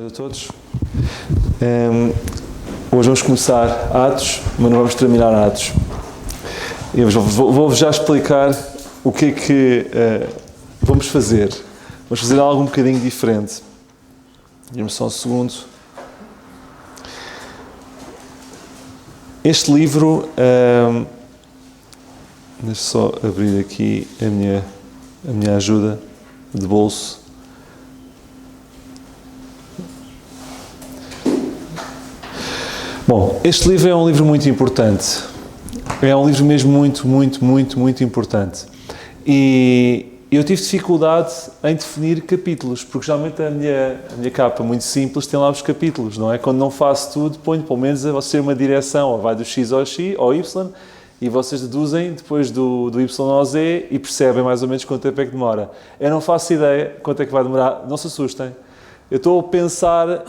a todos. Hoje vamos começar Atos, mas não vamos terminar Atos. Eu vou-vos já explicar o que é que vamos fazer. Vamos fazer algo um bocadinho diferente. Dê-me só um segundo. Este livro, deixa só abrir aqui a minha ajuda de bolso. Bom, este livro é um livro muito importante. É um livro mesmo muito importante. E eu tive dificuldade em definir capítulos, porque geralmente a minha capa muito simples tem lá os capítulos, não é? Quando não faço tudo, ponho pelo menos a você uma direção, ou vai do X ao Y, e vocês deduzem depois do Y ao Z e percebem mais ou menos quanto tempo é que demora. Eu não faço ideia quanto é que vai demorar, não se assustem. Eu estou a pensar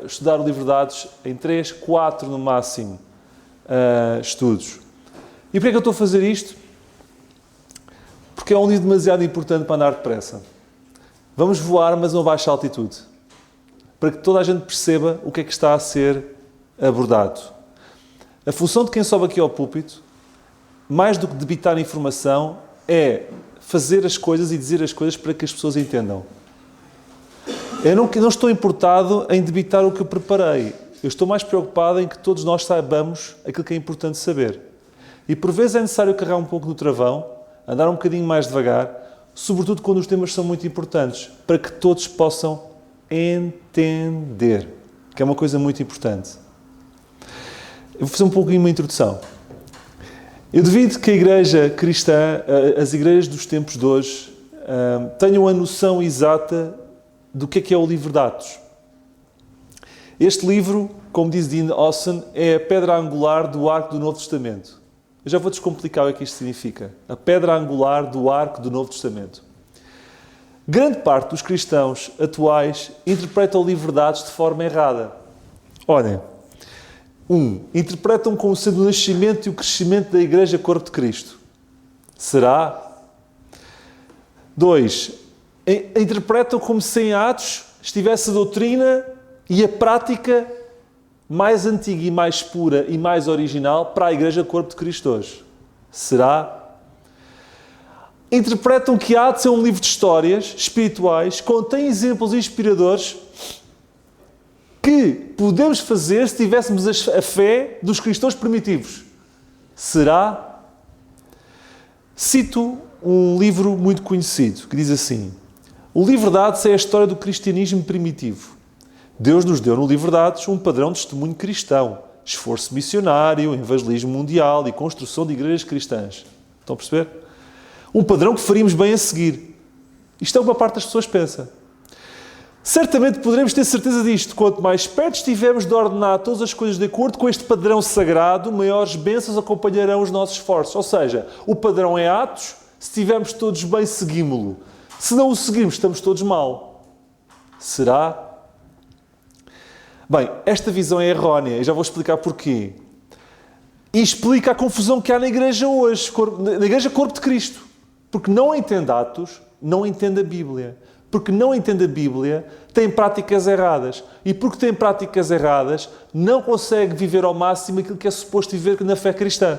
estudar o livro de Atos em 3, 4 no máximo estudos. E porquê é que eu estou a fazer isto? Porque é um livro demasiado importante para andar depressa. Vamos voar, mas a uma baixa altitude. Para que toda a gente perceba o que é que está a ser abordado. A função de quem sobe aqui ao púlpito, mais do que debitar informação, é fazer as coisas e dizer as coisas para que as pessoas entendam. Eu não estou importado em debitar o que eu preparei. Eu estou mais preocupado em que todos nós saibamos aquilo que é importante saber. E por vezes é necessário carregar um pouco no travão, andar um bocadinho mais devagar, sobretudo quando os temas são muito importantes, para que todos possam entender, que é uma coisa muito importante. Eu vou fazer um pouquinho uma introdução. Eu duvido que a igreja cristã, as igrejas dos tempos de hoje, tenham a noção exata do que é o livro de Atos. Este livro, como diz Dean Austin, é a pedra angular do arco do Novo Testamento. Eu já vou descomplicar o que isto significa. A pedra angular do arco do Novo Testamento. Grande parte dos cristãos atuais interpretam o livro de Atos de forma errada. Olhem. 1. Interpretam como sendo o nascimento e o crescimento da Igreja Corpo de Cristo. Será? 2. Interpretam como se em Atos estivesse a doutrina e a prática mais antiga e mais pura e mais original para a Igreja Corpo de Cristo hoje. Será? Interpretam que Atos é um livro de histórias espirituais, contém exemplos inspiradores que podemos fazer se tivéssemos a fé dos cristãos primitivos. Será? Cito um livro muito conhecido que diz assim: o livro de Atos é a história do cristianismo primitivo. Deus nos deu no livro de Atos um padrão de testemunho cristão, esforço missionário, evangelismo mundial e construção de igrejas cristãs. Estão a perceber? Um padrão que faríamos bem a seguir. Isto é o que uma parte das pessoas pensa. Certamente poderemos ter certeza disto. Quanto mais perto estivermos de ordenar todas as coisas de acordo com este padrão sagrado, maiores bênçãos acompanharão os nossos esforços. Ou seja, o padrão é Atos, se estivermos todos bem, seguimos-lo. Se não o seguirmos, estamos todos mal. Será? Bem, esta visão é errónea e já vou explicar porquê. E explica a confusão que há na igreja hoje, na igreja Corpo de Cristo. Porque não entende Atos, não entende a Bíblia. Porque não entende a Bíblia, tem práticas erradas. E porque tem práticas erradas, não consegue viver ao máximo aquilo que é suposto viver na fé cristã.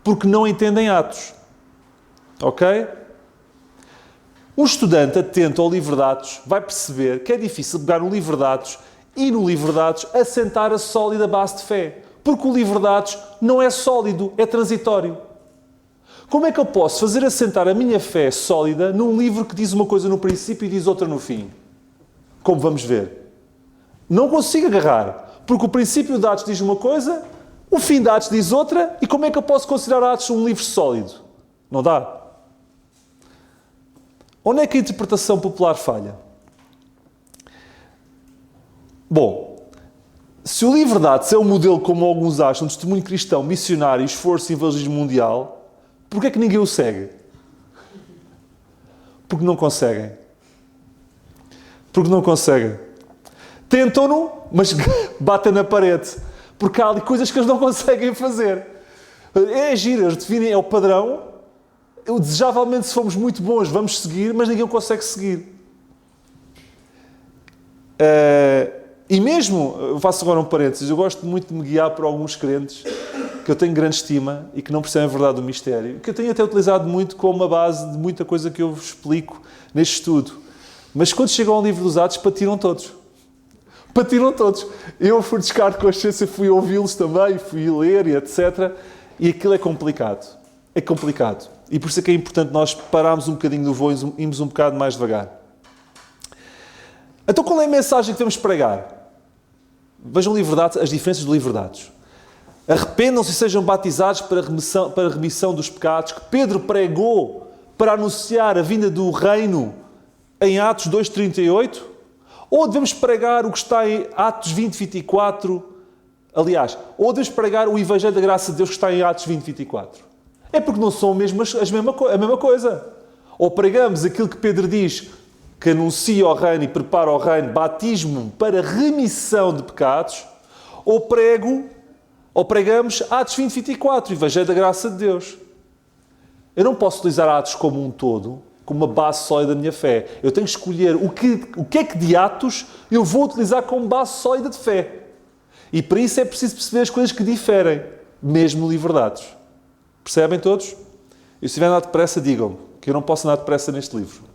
Porque não entendem Atos. Ok? Um estudante atento ao livro de Atos vai perceber que é difícil pegar no livro de Atos e no livro de Atos assentar a sólida base de fé. Porque o livro de Atos não é sólido, é transitório. Como é que eu posso fazer assentar a minha fé sólida num livro que diz uma coisa no princípio e diz outra no fim? Como vamos ver. Não consigo agarrar. Porque o princípio de Atos diz uma coisa, o fim de Atos diz outra, e como é que eu posso considerar Atos um livro sólido? Não dá. Onde é que a interpretação popular falha? Bom, se o livro de Atos é um modelo, como alguns acham, de testemunho cristão, missionário, esforço e evangelismo mundial, porquê é que ninguém o segue? Porque não conseguem. Porque não conseguem. Tentam-no, mas batem na parede. Porque há ali coisas que eles não conseguem fazer. É giro, eles definem, é o padrão. Desejavelmente, se formos muito bons, vamos seguir, mas ninguém consegue seguir. E mesmo, eu faço agora um parênteses, eu gosto muito de me guiar por alguns crentes que eu tenho grande estima e que não percebem a verdade do mistério, que eu tenho até utilizado muito como uma base de muita coisa que eu vos explico neste estudo. Mas quando chegam ao livro dos Atos, patiram todos. Patiram todos. Eu, por descargo de consciência, fui ouvi-los também, fui ler e etc. E aquilo é complicado. É complicado. E por isso é que é importante nós pararmos um bocadinho do voo e irmos um bocado mais devagar. Então qual é a mensagem que devemos pregar? Vejam o livro de Atos, as diferenças do livro de Atos. Arrependam-se e sejam batizados para a remissão dos pecados, que Pedro pregou para anunciar a vinda do reino em Atos 2,38? Ou devemos pregar o que está em Atos 20, 24? Aliás, ou devemos pregar o Evangelho da Graça de Deus que está em Atos 20, 24? É porque não são a mesma coisa. Ou pregamos aquilo que Pedro diz, que anuncia o reino e prepara o reino, batismo para remissão de pecados, ou pregamos Atos 20, 24, Evangelho da Graça de Deus. Eu não posso utilizar Atos como um todo, como uma base sólida da minha fé. Eu tenho que escolher o que é que de Atos eu vou utilizar como base sólida de fé. E para isso é preciso perceber as coisas que diferem, mesmo no livro de Atos. Percebem todos? E se estiver a andar depressa, digam-me, que eu não posso andar depressa neste livro.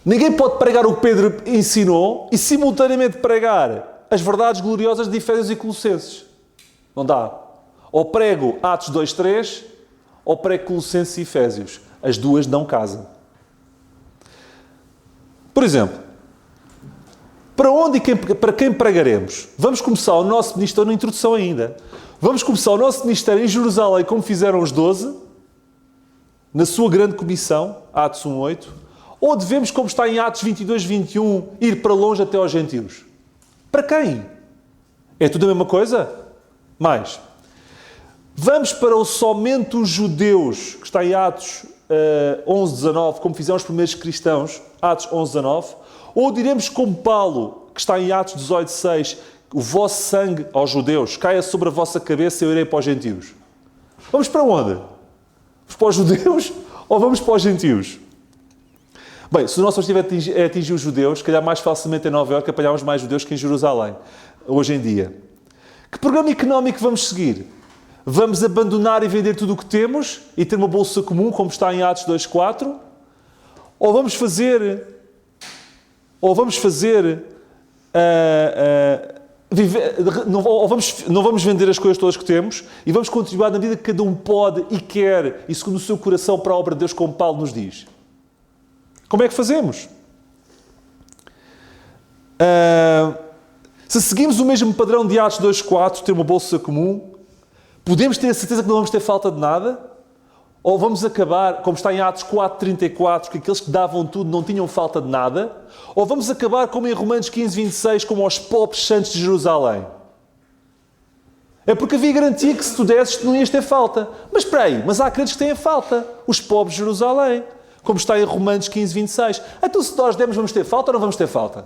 Ninguém pode pregar o que Pedro ensinou e simultaneamente pregar as verdades gloriosas de Efésios e Colossenses. Não dá. Ou prego Atos 2:3 ou prego Colossenses e Efésios. As duas não casam. Por exemplo, para onde e para quem pregaremos? Vamos começar o nosso ministério na introdução ainda. Vamos começar o nosso ministério em Jerusalém, como fizeram os 12, na sua grande comissão, Atos 1:8, ou devemos, como está em Atos 22, 21, ir para longe até aos gentios? Para quem? É tudo a mesma coisa? Mais. Vamos para o somente os judeus, que está em Atos 11, 19, como fizeram os primeiros cristãos, Atos 11, 19, ou diremos como Paulo, que está em Atos 18, 6, o vosso sangue aos judeus caia sobre a vossa cabeça e eu irei para os gentios. Vamos para onde? Vamos para os judeus ou vamos para os gentios? Bem, se o nosso objetivo é atingir os judeus, se calhar mais facilmente em Nova Iorque apanhamos mais judeus que em Jerusalém, hoje em dia. Que programa económico vamos seguir? Vamos abandonar e vender tudo o que temos e ter uma bolsa comum, como está em Atos 2:4? Ou vamos fazer não vamos vender as coisas todas que temos e vamos contribuir na medida que cada um pode e quer e segundo o seu coração para a obra de Deus, como Paulo nos diz. Como é que fazemos? Se seguimos o mesmo padrão de Atos 2:4, ter uma bolsa comum, podemos ter a certeza que não vamos ter falta de nada? Ou vamos acabar, como está em Atos 4:34, que aqueles que davam tudo não tinham falta de nada? Ou vamos acabar, como em Romanos 15:26, como aos pobres santos de Jerusalém? É porque havia garantia que se tu desses, tu não ias ter falta. Mas espera aí, mas há crentes que têm falta. Os pobres de Jerusalém. Como está em Romanos 15:26. Então se nós demos, vamos ter falta ou não vamos ter falta?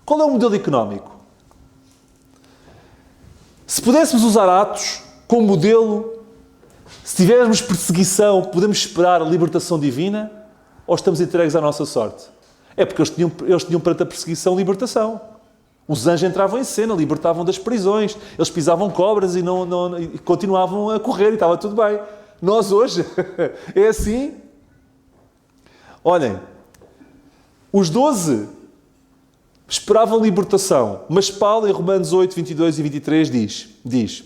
Qual é o modelo económico? Se pudéssemos usar Atos como modelo, se tivermos perseguição, podemos esperar a libertação divina ou estamos entregues à nossa sorte? É porque eles tinham perante a perseguição libertação. Os anjos entravam em cena, libertavam das prisões, eles pisavam cobras e e continuavam a correr e estava tudo bem. Nós hoje é assim. Olhem, os 12 esperavam libertação, mas Paulo em Romanos 8, 22 e 23 diz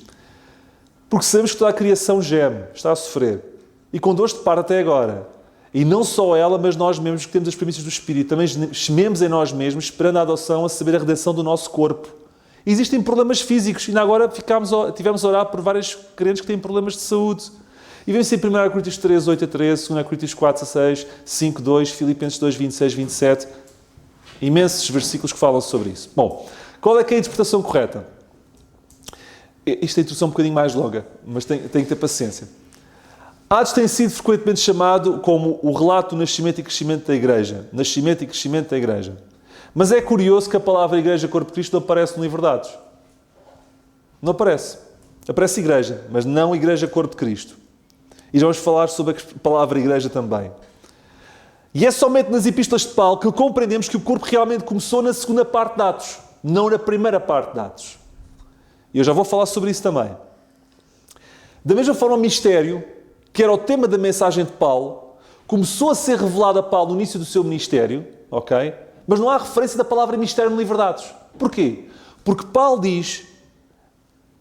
porque sabemos que toda a criação geme, está a sofrer, e com dores de parto até agora. E não só ela, mas nós mesmos que temos as premissas do Espírito, também gememos em nós mesmos, esperando a adoção, a saber a redenção do nosso corpo. E existem problemas físicos, e ainda agora tivemos a orar por vários crentes que têm problemas de saúde. E vem-se em 1 Coríntios 3, 8 a 13, 2 Coríntios 4, 6, 5, 2, Filipenses 2, 26, 27. Imensos versículos que falam sobre isso. Bom, qual é que é a interpretação correta? Isto é a introdução um bocadinho mais longa, mas tem que ter paciência. Atos tem sido frequentemente chamado como o relato do nascimento e crescimento da Igreja. Nascimento e crescimento da Igreja. Mas é curioso que a palavra Igreja, Corpo de Cristo, não aparece no livro de Atos. Não aparece. Aparece Igreja, mas não Igreja, Corpo de Cristo. E já vamos falar sobre a palavra Igreja também. E é somente nas epístolas de Paulo que compreendemos que o corpo realmente começou na segunda parte de Atos, não na primeira parte de Atos. E eu já vou falar sobre isso também. Da mesma forma, o mistério, que era o tema da mensagem de Paulo, começou a ser revelado a Paulo no início do seu ministério, ok? Mas não há referência da palavra mistério no livro de Atos. Porquê? Porque Paulo diz,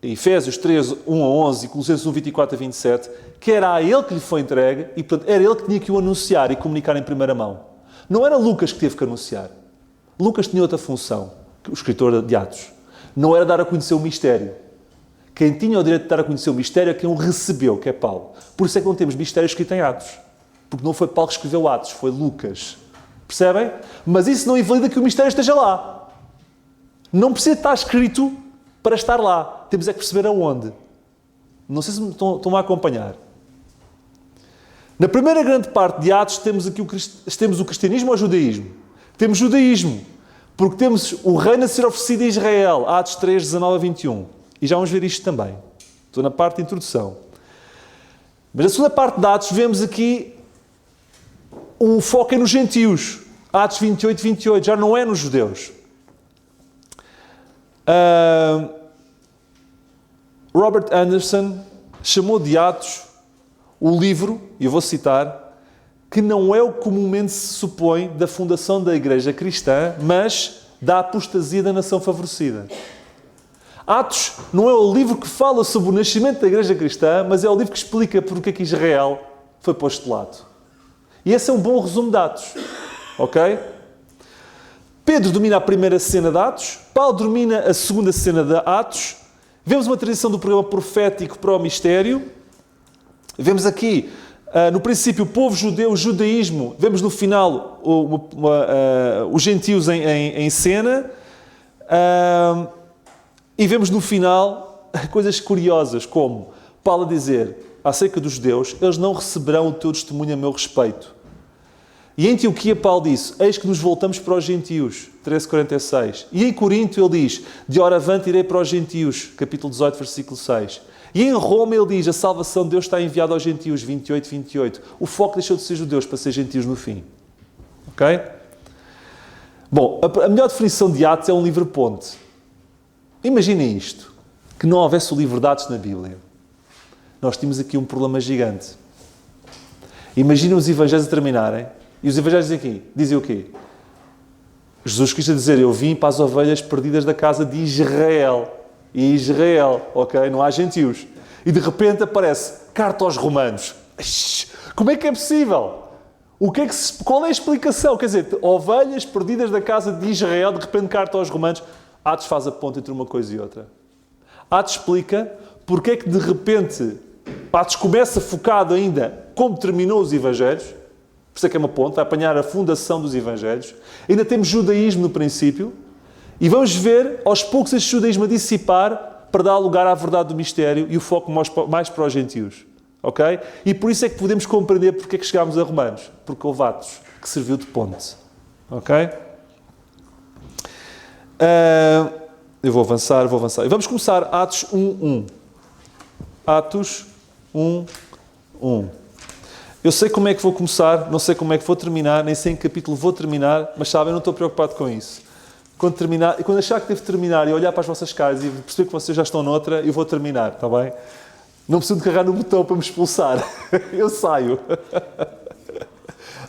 em Efésios 3, 1 a 11 e Colossenses 1, 24 a 27, que era a ele que lhe foi entregue e, portanto, era ele que tinha que o anunciar e comunicar em primeira mão. Não era Lucas que teve que anunciar. Lucas tinha outra função, o escritor de Atos. Não era dar a conhecer o mistério. Quem tinha o direito de dar a conhecer o mistério é quem o recebeu, que é Paulo. Por isso é que não temos mistério escrito em Atos. Porque não foi Paulo que escreveu Atos, foi Lucas. Percebem? Mas isso não invalida que o mistério esteja lá. Não precisa estar escrito para estar lá. Temos é que perceber aonde. Não sei se me estão a acompanhar. Na primeira grande parte de Atos temos aqui o cristianismo ou o judaísmo? Temos judaísmo, porque temos o reino a ser oferecido a Israel. Atos 3, 19 a 21. E já vamos ver isto também. Estou na parte de introdução. Mas na segunda parte de Atos vemos aqui o foco é nos gentios. Atos 28, 28. Já não é nos judeus. Robert Anderson chamou de Atos o livro, e eu vou citar, que não é o que comumente se supõe da fundação da igreja cristã, mas da apostasia da nação favorecida. Atos não é o livro que fala sobre o nascimento da igreja cristã, mas é o livro que explica porque é que Israel foi posto de lado. E esse é um bom resumo de Atos. Ok? Pedro domina a primeira cena de Atos, Paulo domina a segunda cena de Atos, vemos uma transição do programa profético para o mistério, vemos aqui, no princípio, o povo judeu, o judaísmo, vemos no final os gentios em cena, e vemos no final coisas curiosas, como Paulo a dizer acerca dos judeus, eles não receberão o teu testemunho a meu respeito. E em Antioquia Paulo disse, eis que nos voltamos para os gentios, 13:46. E em Corinto ele diz, de hora avante irei para os gentios, capítulo 18, versículo 6. E em Roma ele diz, a salvação de Deus está enviada aos gentios, 28, 28. O foco deixou de ser judeus para ser gentios no fim. Ok? Bom, a melhor definição de Atos é um livro-ponte. Imaginem isto, que não houvesse o livro de Atos na Bíblia. Nós tínhamos aqui um problema gigante. Imaginem os evangelhos a terminarem, e os evangelhos dizem o quê? Jesus quis dizer, eu vim para as ovelhas perdidas da casa de Israel. E Israel, ok? Não há gentios. E de repente aparece, carta aos romanos. Como é que é possível? Qual é a explicação? Quer dizer, ovelhas perdidas da casa de Israel, de repente carta aos romanos. Atos faz a ponte entre uma coisa e outra. Atos explica porque é que de repente Atos começa focado ainda como terminou os evangelhos. Por isso é que é uma ponte, a apanhar a fundação dos evangelhos. Ainda temos judaísmo no princípio. E vamos ver aos poucos este judaísmo a dissipar para dar lugar à verdade do mistério e o foco mais para os gentios. Ok? E por isso é que podemos compreender porque é que chegámos a Romanos. Porque houve Atos que serviu de ponte. Ok? Eu vou avançar. E vamos começar Atos 1:1. Atos 1:1. Eu sei como é que vou começar, não sei como é que vou terminar, nem sei em que capítulo vou terminar, mas sabem, eu não estou preocupado com isso. Quando terminar, e quando achar que devo terminar e olhar para as vossas caras e perceber que vocês já estão noutra, eu vou terminar, está bem? Não preciso de carregar no botão para me expulsar. Eu saio.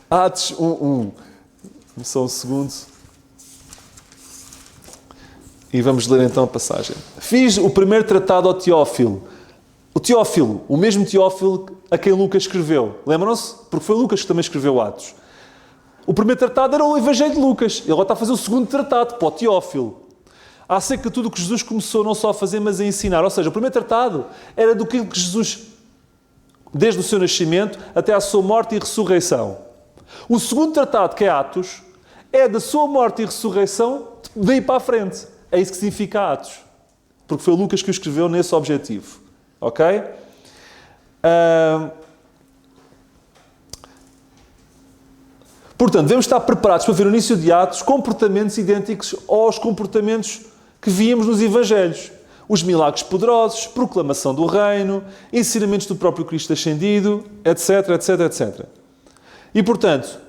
Atos 1:1. Só um segundo. E vamos ler então a passagem. Fiz o primeiro tratado ao Teófilo. O Teófilo, o mesmo Teófilo a quem Lucas escreveu. Lembram-se? Porque foi Lucas que também escreveu Atos. O primeiro tratado era o Evangelho de Lucas. Ele agora está a fazer o segundo tratado para o Teófilo. Acerca de tudo o que Jesus começou não só a fazer, mas a ensinar. Ou seja, o primeiro tratado era do que Jesus, desde o seu nascimento até à sua morte e ressurreição. O segundo tratado, que é Atos, é da sua morte e ressurreição daí para a frente. É isso que significa Atos. Porque foi Lucas que o escreveu nesse objetivo. Ok? Portanto, devemos estar preparados para ver no início de Atos comportamentos idênticos aos comportamentos que víamos nos Evangelhos. Os milagres poderosos, proclamação do reino, ensinamentos do próprio Cristo ascendido, etc, etc, etc. E, portanto,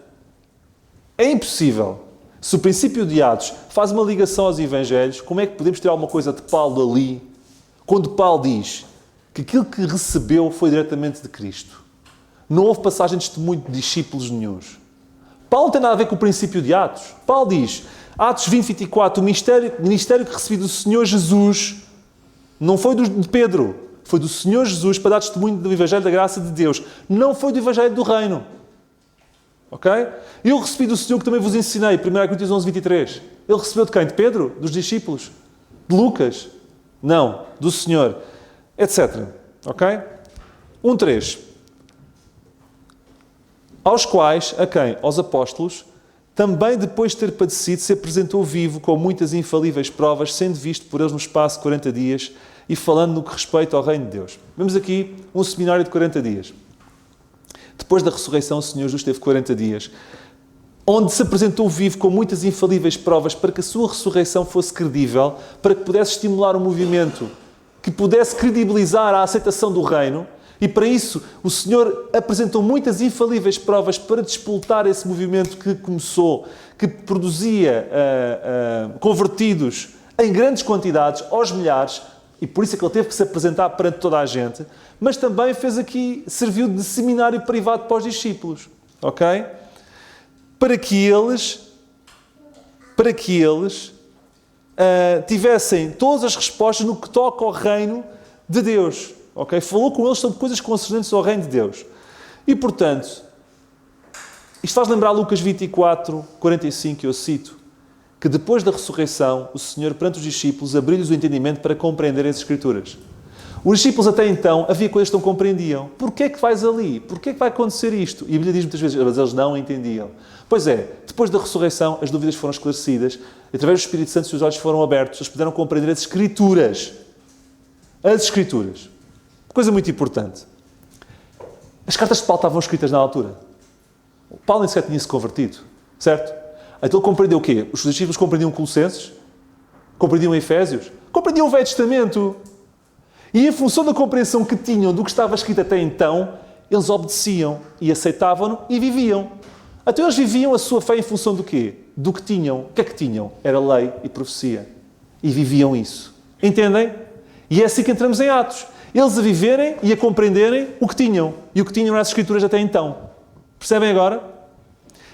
É impossível. Se o princípio de Atos faz uma ligação aos Evangelhos, como é que podemos tirar alguma coisa de Paulo dali, quando Paulo diz que aquilo que recebeu foi diretamente de Cristo? Não houve passagem de testemunho de discípulos nenhuns. Paulo não tem nada a ver com o princípio de Atos. Paulo diz, Atos 20, 24, o ministério que recebi do Senhor Jesus não foi de Pedro, foi do Senhor Jesus para dar testemunho do Evangelho da graça de Deus. Não foi do Evangelho do Reino. Ok? Eu recebi do Senhor que também vos ensinei, 1 Coríntios 11, 23. Ele recebeu de quem? De Pedro? Dos discípulos? De Lucas? Não, do Senhor. Etc. Ok? 1:3. Aos quais, a quem? Aos apóstolos, também depois de ter padecido, se apresentou vivo com muitas infalíveis provas, sendo visto por eles no espaço de 40 dias e falando no que respeita ao reino de Deus. Vemos aqui um seminário de 40 dias. Depois da ressurreição, o Senhor Jesus teve 40 dias, onde se apresentou vivo com muitas infalíveis provas para que a sua ressurreição fosse credível, para que pudesse estimular um movimento que pudesse credibilizar a aceitação do reino, e para isso o Senhor apresentou muitas infalíveis provas para despoltar esse movimento que começou, que produzia convertidos em grandes quantidades, aos milhares, e por isso é que ele teve que se apresentar perante toda a gente, mas também serviu de seminário privado para os discípulos, ok? Para que eles tivessem todas as respostas no que toca ao reino de Deus, ok? Falou com eles sobre coisas concernentes ao reino de Deus. E, portanto, isto faz lembrar Lucas 24, 45, eu cito, que depois da ressurreição, o Senhor, perante os discípulos, abriu-lhes o entendimento para compreender as Escrituras. Os discípulos até então, havia coisas que não compreendiam. Porquê é que vais ali? Porquê é que vai acontecer isto? E a Bíblia diz muitas vezes, mas eles não entendiam. Pois é, depois da ressurreição, as dúvidas foram esclarecidas, através do Espírito Santo, os olhos foram abertos, eles puderam compreender as Escrituras. As Escrituras. Coisa muito importante. As cartas de Paulo estavam escritas na altura. Paulo nem sequer tinha se convertido, certo? Então ele compreendeu o quê? Os discípulos compreendiam Colossenses? Compreendiam Efésios? Compreendiam o Velho Testamento? E em função da compreensão que tinham do que estava escrito até então, eles obedeciam e aceitavam-no e viviam. Então eles viviam a sua fé em função do quê? Do que tinham. O que é que tinham? Era lei e profecia. E viviam isso. Entendem? E é assim que entramos em Atos. Eles a viverem e a compreenderem o que tinham. E o que tinham nas Escrituras até então. Percebem agora?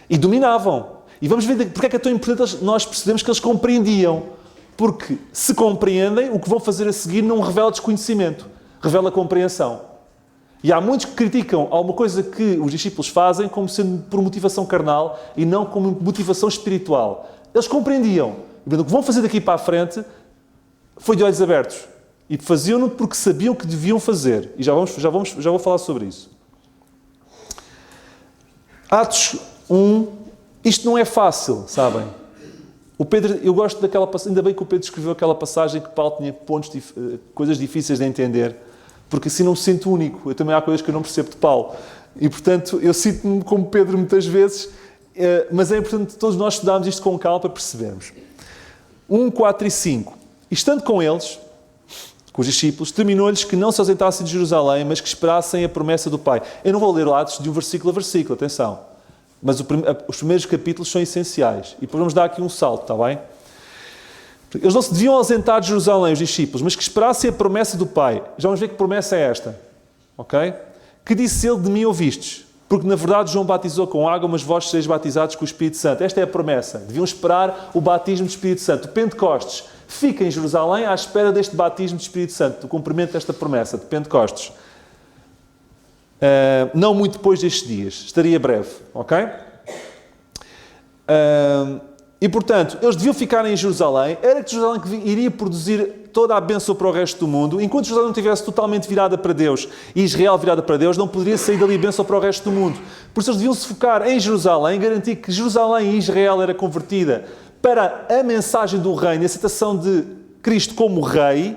E dominavam. E vamos ver porque é que é tão importante nós percebemos que eles compreendiam. Porque se compreendem, o que vão fazer a seguir não revela desconhecimento, revela compreensão. E há muitos que criticam alguma coisa que os discípulos fazem como sendo por motivação carnal e não como motivação espiritual. Eles compreendiam. E o que vão fazer daqui para a frente foi de olhos abertos. E faziam-no porque sabiam que deviam fazer. E já vou falar sobre isso. Atos 1. Isto não é fácil, sabem? O Pedro, eu gosto daquela passagem, ainda bem que o Pedro escreveu aquela passagem que Paulo tinha coisas difíceis de entender, porque assim não me sinto único. Eu também há coisas que eu não percebo de Paulo. E, portanto, eu sinto-me como Pedro muitas vezes, mas é importante todos nós estudarmos isto com calma para percebermos. 1, 4 e 5. E estando com eles, com os discípulos, terminou-lhes que não se ausentassem de Jerusalém, mas que esperassem a promessa do Pai. Eu não vou ler Atos de um versículo a versículo, atenção. Mas os primeiros capítulos são essenciais. E depois vamos dar aqui um salto, está bem? Eles não se deviam ausentar de Jerusalém, os discípulos, mas que esperassem a promessa do Pai. Já vamos ver que promessa é esta. Ok? Que disse ele, de mim ouvistes. Porque, na verdade, João batizou com água, mas vós sereis batizados com o Espírito Santo. Esta é a promessa. Deviam esperar o batismo do Espírito Santo. O Pentecostes fica em Jerusalém à espera deste batismo do Espírito Santo, do cumprimento desta promessa de Pentecostes. Não muito depois destes dias. Estaria breve. Ok? E, portanto, eles deviam ficar em Jerusalém. Era que Jerusalém que iria produzir toda a bênção para o resto do mundo. Enquanto Jerusalém não estivesse totalmente virada para Deus e Israel virada para Deus, não poderia sair dali a bênção para o resto do mundo. Por isso eles deviam se focar em Jerusalém, garantir que Jerusalém e Israel era convertida para a mensagem do reino, a aceitação de Cristo como rei,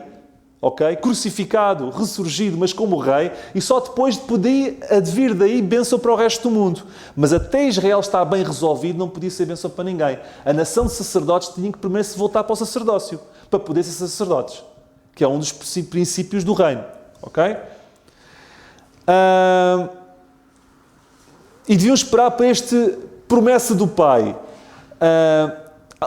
ok? Crucificado, ressurgido, mas como rei, e só depois de poder advir daí bênção para o resto do mundo. Mas até Israel estar bem resolvido, não podia ser bênção para ninguém. A nação de sacerdotes tinha que primeiro se voltar para o sacerdócio, para poder ser sacerdotes, que é um dos princípios do reino, ok? E deviam esperar promessa do Pai.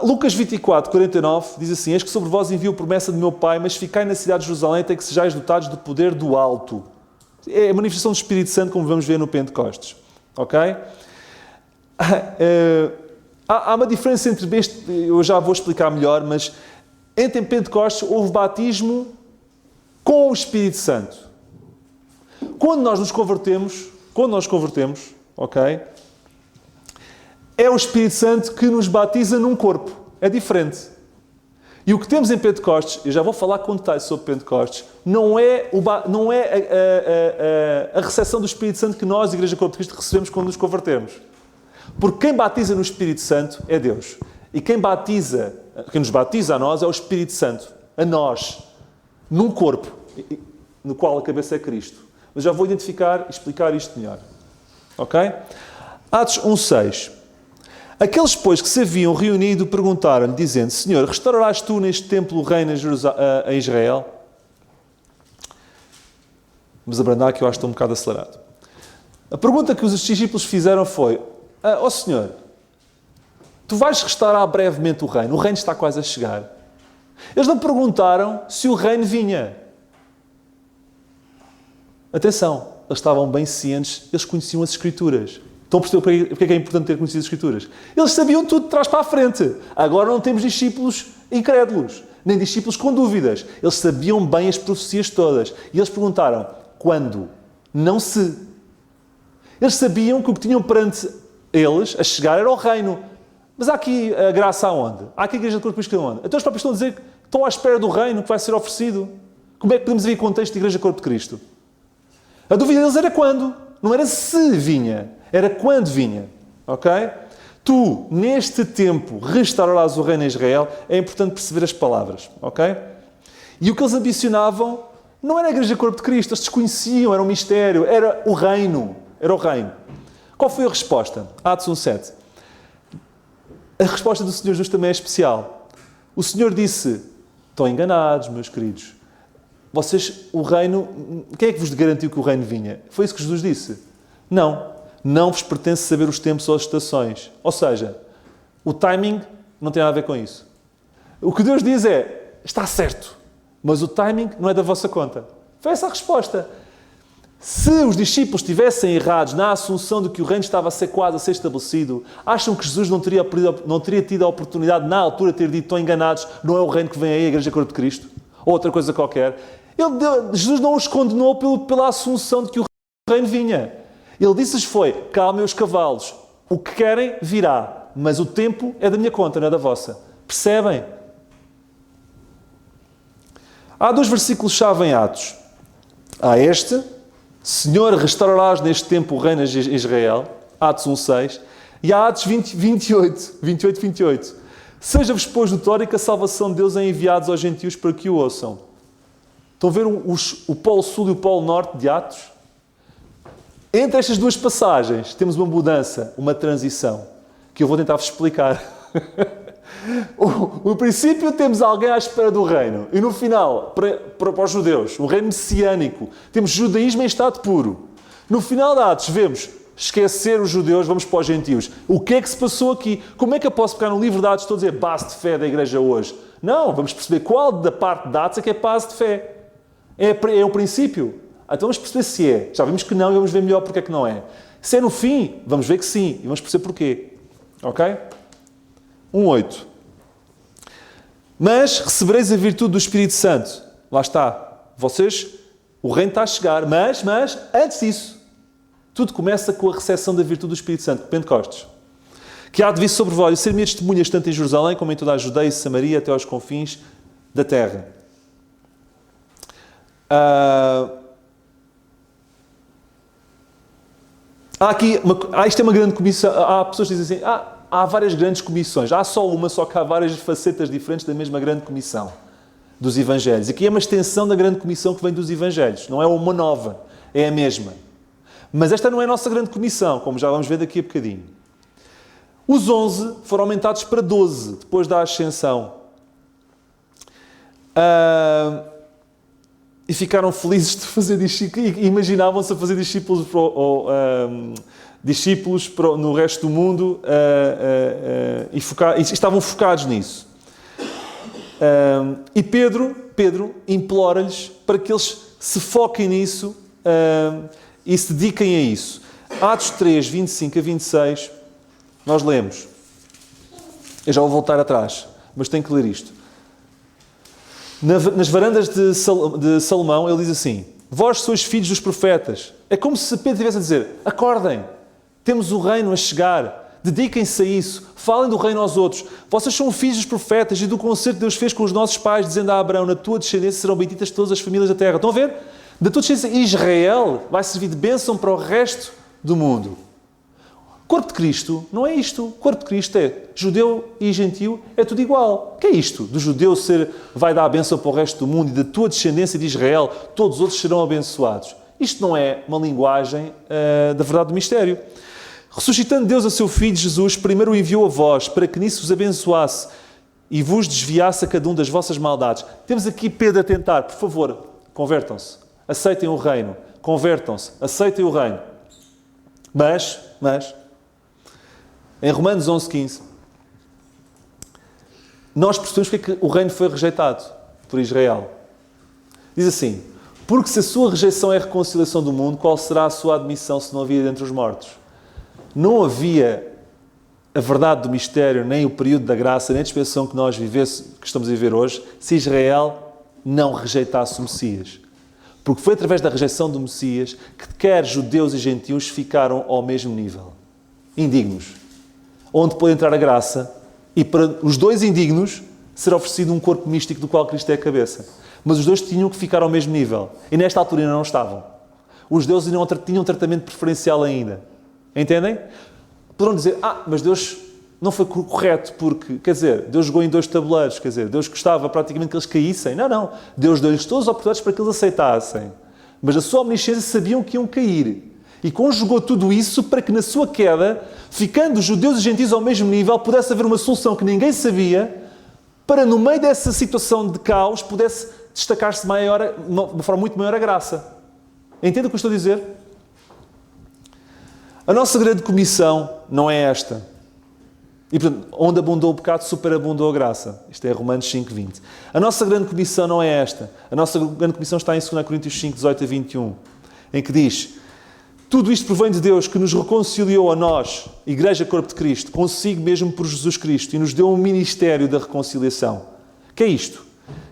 Lucas 24, 49 diz assim: eis que sobre vós envio promessa do meu Pai, mas ficai na cidade de Jerusalém até que sejais dotados do poder do alto. É a manifestação do Espírito Santo, como vamos ver no Pentecostes. Ok? Há uma diferença entre este, eu já vou explicar melhor, mas entre Pentecostes houve batismo com o Espírito Santo. Quando nós convertemos, ok? É o Espírito Santo que nos batiza num corpo. É diferente. E o que temos em Pentecostes, eu já vou falar com detalhes sobre Pentecostes, não é a recepção do Espírito Santo que nós, Igreja Corpo de Cristo, recebemos quando nos convertemos. Porque quem batiza no Espírito Santo é Deus. E quem nos batiza a nós é o Espírito Santo. A nós. Num corpo, no qual a cabeça é Cristo. Mas já vou identificar e explicar isto melhor. Ok? Atos 1:6. Aqueles, pois, que se haviam reunido perguntaram-lhe, dizendo: Senhor, restaurarás tu neste templo o reino em Israel? Vamos abrandar que eu acho que estou um bocado acelerado. A pergunta que os discípulos fizeram foi: ó Senhor, tu vais restaurar brevemente o reino está quase a chegar. Eles não perguntaram se o reino vinha. Atenção, eles estavam bem cientes, eles conheciam as Escrituras. Estão a perceber porque é importante ter conhecido as Escrituras? Eles sabiam tudo de trás para a frente. Agora não temos discípulos incrédulos, nem discípulos com dúvidas. Eles sabiam bem as profecias todas. E eles perguntaram: quando? Não se. Eles sabiam que o que tinham perante eles a chegar era o reino. Mas há aqui a graça aonde? Há aqui a Igreja de Corpo de Cristo aonde? Então os próprios estão a dizer que estão à espera do reino que vai ser oferecido. Como é que podemos ver em contexto de Igreja de Corpo de Cristo? A dúvida deles era quando. Não era se vinha. Era quando vinha. Ok? Tu, neste tempo, restaurarás o reino em Israel. É importante perceber as palavras. Ok? E o que eles ambicionavam não era a Igreja de Corpo de Cristo. Eles desconheciam. Era um mistério. Era o reino. Era o reino. Qual foi a resposta? Atos 1:7. A resposta do Senhor Jesus também é especial. O Senhor disse: estão enganados, meus queridos. Vocês, o reino... Quem é que vos garantiu que o reino vinha? Foi isso que Jesus disse. Não vos pertence saber os tempos ou as estações. Ou seja, o timing não tem nada a ver com isso. O que Deus diz é: está certo, mas o timing não é da vossa conta. Foi essa a resposta. Se os discípulos estivessem errados na assunção de que o reino estava a ser quase a ser estabelecido, acham que Jesus não teria tido a oportunidade, na altura, de ter dito: estão enganados, não é o reino que vem aí, a Igreja de Corpo de Cristo? Ou outra coisa qualquer. Jesus não os condenou pela assunção de que o reino vinha. Ele disse-lhes foi: calmem os cavalos, o que querem virá, mas o tempo é da minha conta, não é da vossa. Percebem? Há 2 versículos-chave em Atos. Há este: Senhor, restaurarás neste tempo o reino em Israel, Atos 1:6, e há Atos 28. Seja-vos, pois, notório que a salvação de Deus é enviada aos gentios para que o ouçam. Estão a ver o Polo Sul e o Polo Norte de Atos? Entre estas 2 passagens temos uma mudança, uma transição, que eu vou tentar-vos explicar. No princípio temos alguém à espera do reino. E no final, para os judeus, o reino messiânico, temos judaísmo em estado puro. No final de Atos vemos esquecer os judeus, vamos para os gentios. O que é que se passou aqui? Como é que eu posso pegar no livro de Atos e estou a dizer base de fé da igreja hoje? Não, vamos perceber qual da parte de Atos é que é base de fé. É o princípio. Então vamos perceber se é. Já vimos que não e vamos ver melhor porque é que não é. Se é no fim, vamos ver que sim. E vamos perceber porquê. Ok? 1:8. Mas recebereis a virtude do Espírito Santo. Lá está. Vocês, o reino está a chegar. Mas, antes disso, tudo começa com a recepção da virtude do Espírito Santo. Pentecostes. Que há de vir sobre vós e ser minhas testemunhas tanto em Jerusalém como em toda a Judeia e Samaria até aos confins da terra. Isto é uma grande comissão. Há pessoas que dizem assim: há várias grandes comissões. Há só uma, só que há várias facetas diferentes da mesma grande comissão dos Evangelhos. Aqui é uma extensão da grande comissão que vem dos Evangelhos. Não é uma nova, é a mesma. Mas esta não é a nossa grande comissão, como já vamos ver daqui a bocadinho. Os 11 foram aumentados para 12, depois da ascensão. E ficaram felizes de fazer discípulos, e imaginavam-se a fazer discípulos discípulos no resto do mundo e estavam focados nisso. E Pedro implora-lhes para que eles se foquem nisso e se dediquem a isso. Atos 3, 25 a 26, nós lemos. Eu já vou voltar atrás, mas tenho que ler isto. Nas varandas de Salomão, ele diz assim: vós sois filhos dos profetas. É como se Pedro estivesse a dizer: acordem, temos o reino a chegar, dediquem-se a isso, falem do reino aos outros. Vocês são filhos dos profetas e do concerto que Deus fez com os nossos pais, dizendo a Abraão: na tua descendência serão benditas todas as famílias da terra. Estão a ver? Da tua descendência, Israel vai servir de bênção para o resto do mundo. O corpo de Cristo não é isto. O corpo de Cristo é judeu e gentio, é tudo igual. O que é isto? Do judeu vai dar a bênção para o resto do mundo e da tua descendência de Israel, todos os outros serão abençoados. Isto não é uma linguagem da verdade do mistério. Ressuscitando Deus a seu Filho Jesus, primeiro o enviou a vós, para que nisso vos abençoasse e vos desviasse a cada um das vossas maldades. Temos aqui Pedro a tentar, por favor, convertam-se, aceitem o reino, convertam-se, aceitem o reino. Mas, em Romanos 11:15, nós percebemos porque é que o reino foi rejeitado por Israel. Diz assim: porque se a sua rejeição é a reconciliação do mundo, qual será a sua admissão se não havia dentre os mortos? Não havia a verdade do mistério, nem o período da graça, nem a dispensação que nós que estamos a viver hoje, se Israel não rejeitasse o Messias. Porque foi através da rejeição do Messias que quer judeus e gentios ficaram ao mesmo nível. Indignos. Onde pode entrar a graça e para os dois indignos ser oferecido um corpo místico do qual Cristo é a cabeça. Mas os dois tinham que ficar ao mesmo nível. E nesta altura ainda não estavam. Os judeus tinham um tratamento preferencial ainda. Entendem? Poderão dizer: mas Deus não foi correto porque, quer dizer, Deus jogou em dois tabuleiros, quer dizer, Deus gostava praticamente que eles caíssem. Não. Deus deu-lhes todas as oportunidades para que eles aceitassem. Mas a sua omnisciência sabiam que iam cair. E conjugou tudo isso para que na sua queda, ficando os judeus e gentios ao mesmo nível, pudesse haver uma solução que ninguém sabia, para no meio dessa situação de caos pudesse destacar-se de uma forma muito maior a graça. Entende o que eu estou a dizer? A nossa grande comissão não é esta. E, portanto, onde abundou o pecado, superabundou a graça. Isto é Romanos 5:20. A nossa grande comissão não é esta. A nossa grande comissão está em 2 Coríntios 5:18 a 21, em que diz: tudo isto provém de Deus, que nos reconciliou a nós, Igreja Corpo de Cristo, consigo mesmo por Jesus Cristo, e nos deu um ministério da reconciliação. O que é isto?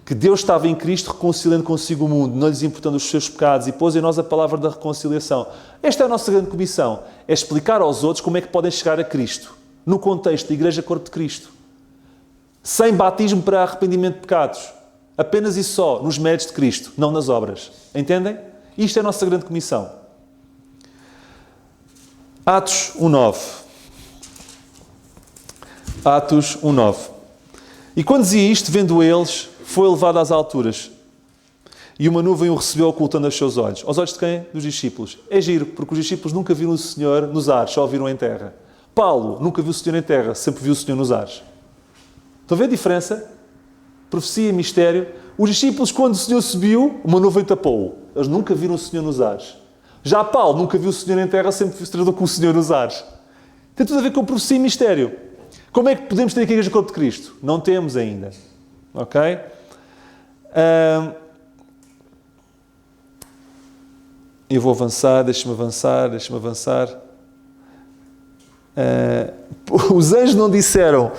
Que Deus estava em Cristo reconciliando consigo o mundo, não lhes importando os seus pecados, e pôs em nós a palavra da reconciliação. Esta é a nossa grande comissão, é explicar aos outros como é que podem chegar a Cristo, no contexto da Igreja Corpo de Cristo. Sem batismo para arrependimento de pecados, apenas e só nos méritos de Cristo, não nas obras. Entendem? Isto é a nossa grande comissão. Atos 1:9. Atos 1:9. E quando dizia isto, vendo eles, foi levado às alturas. E uma nuvem o recebeu, ocultando os seus olhos. Aos olhos de quem? Dos discípulos. É giro, porque os discípulos nunca viram o Senhor nos ares, só o viram em terra. Paulo nunca viu o Senhor em terra, sempre viu o Senhor nos ares. Estão a ver a diferença? Profecia e mistério. Os discípulos, quando o Senhor subiu, uma nuvem tapou-o. Eles nunca viram o Senhor nos ares. Já Paulo nunca viu o Senhor em terra, sempre se tradou com o Senhor nos ares. Tem tudo a ver com profecia e mistério. Como é que podemos ter aqui a Igreja Corpo de Cristo? Não temos ainda. Ok? Eu vou avançar, deixa-me avançar. Os anjos não disseram...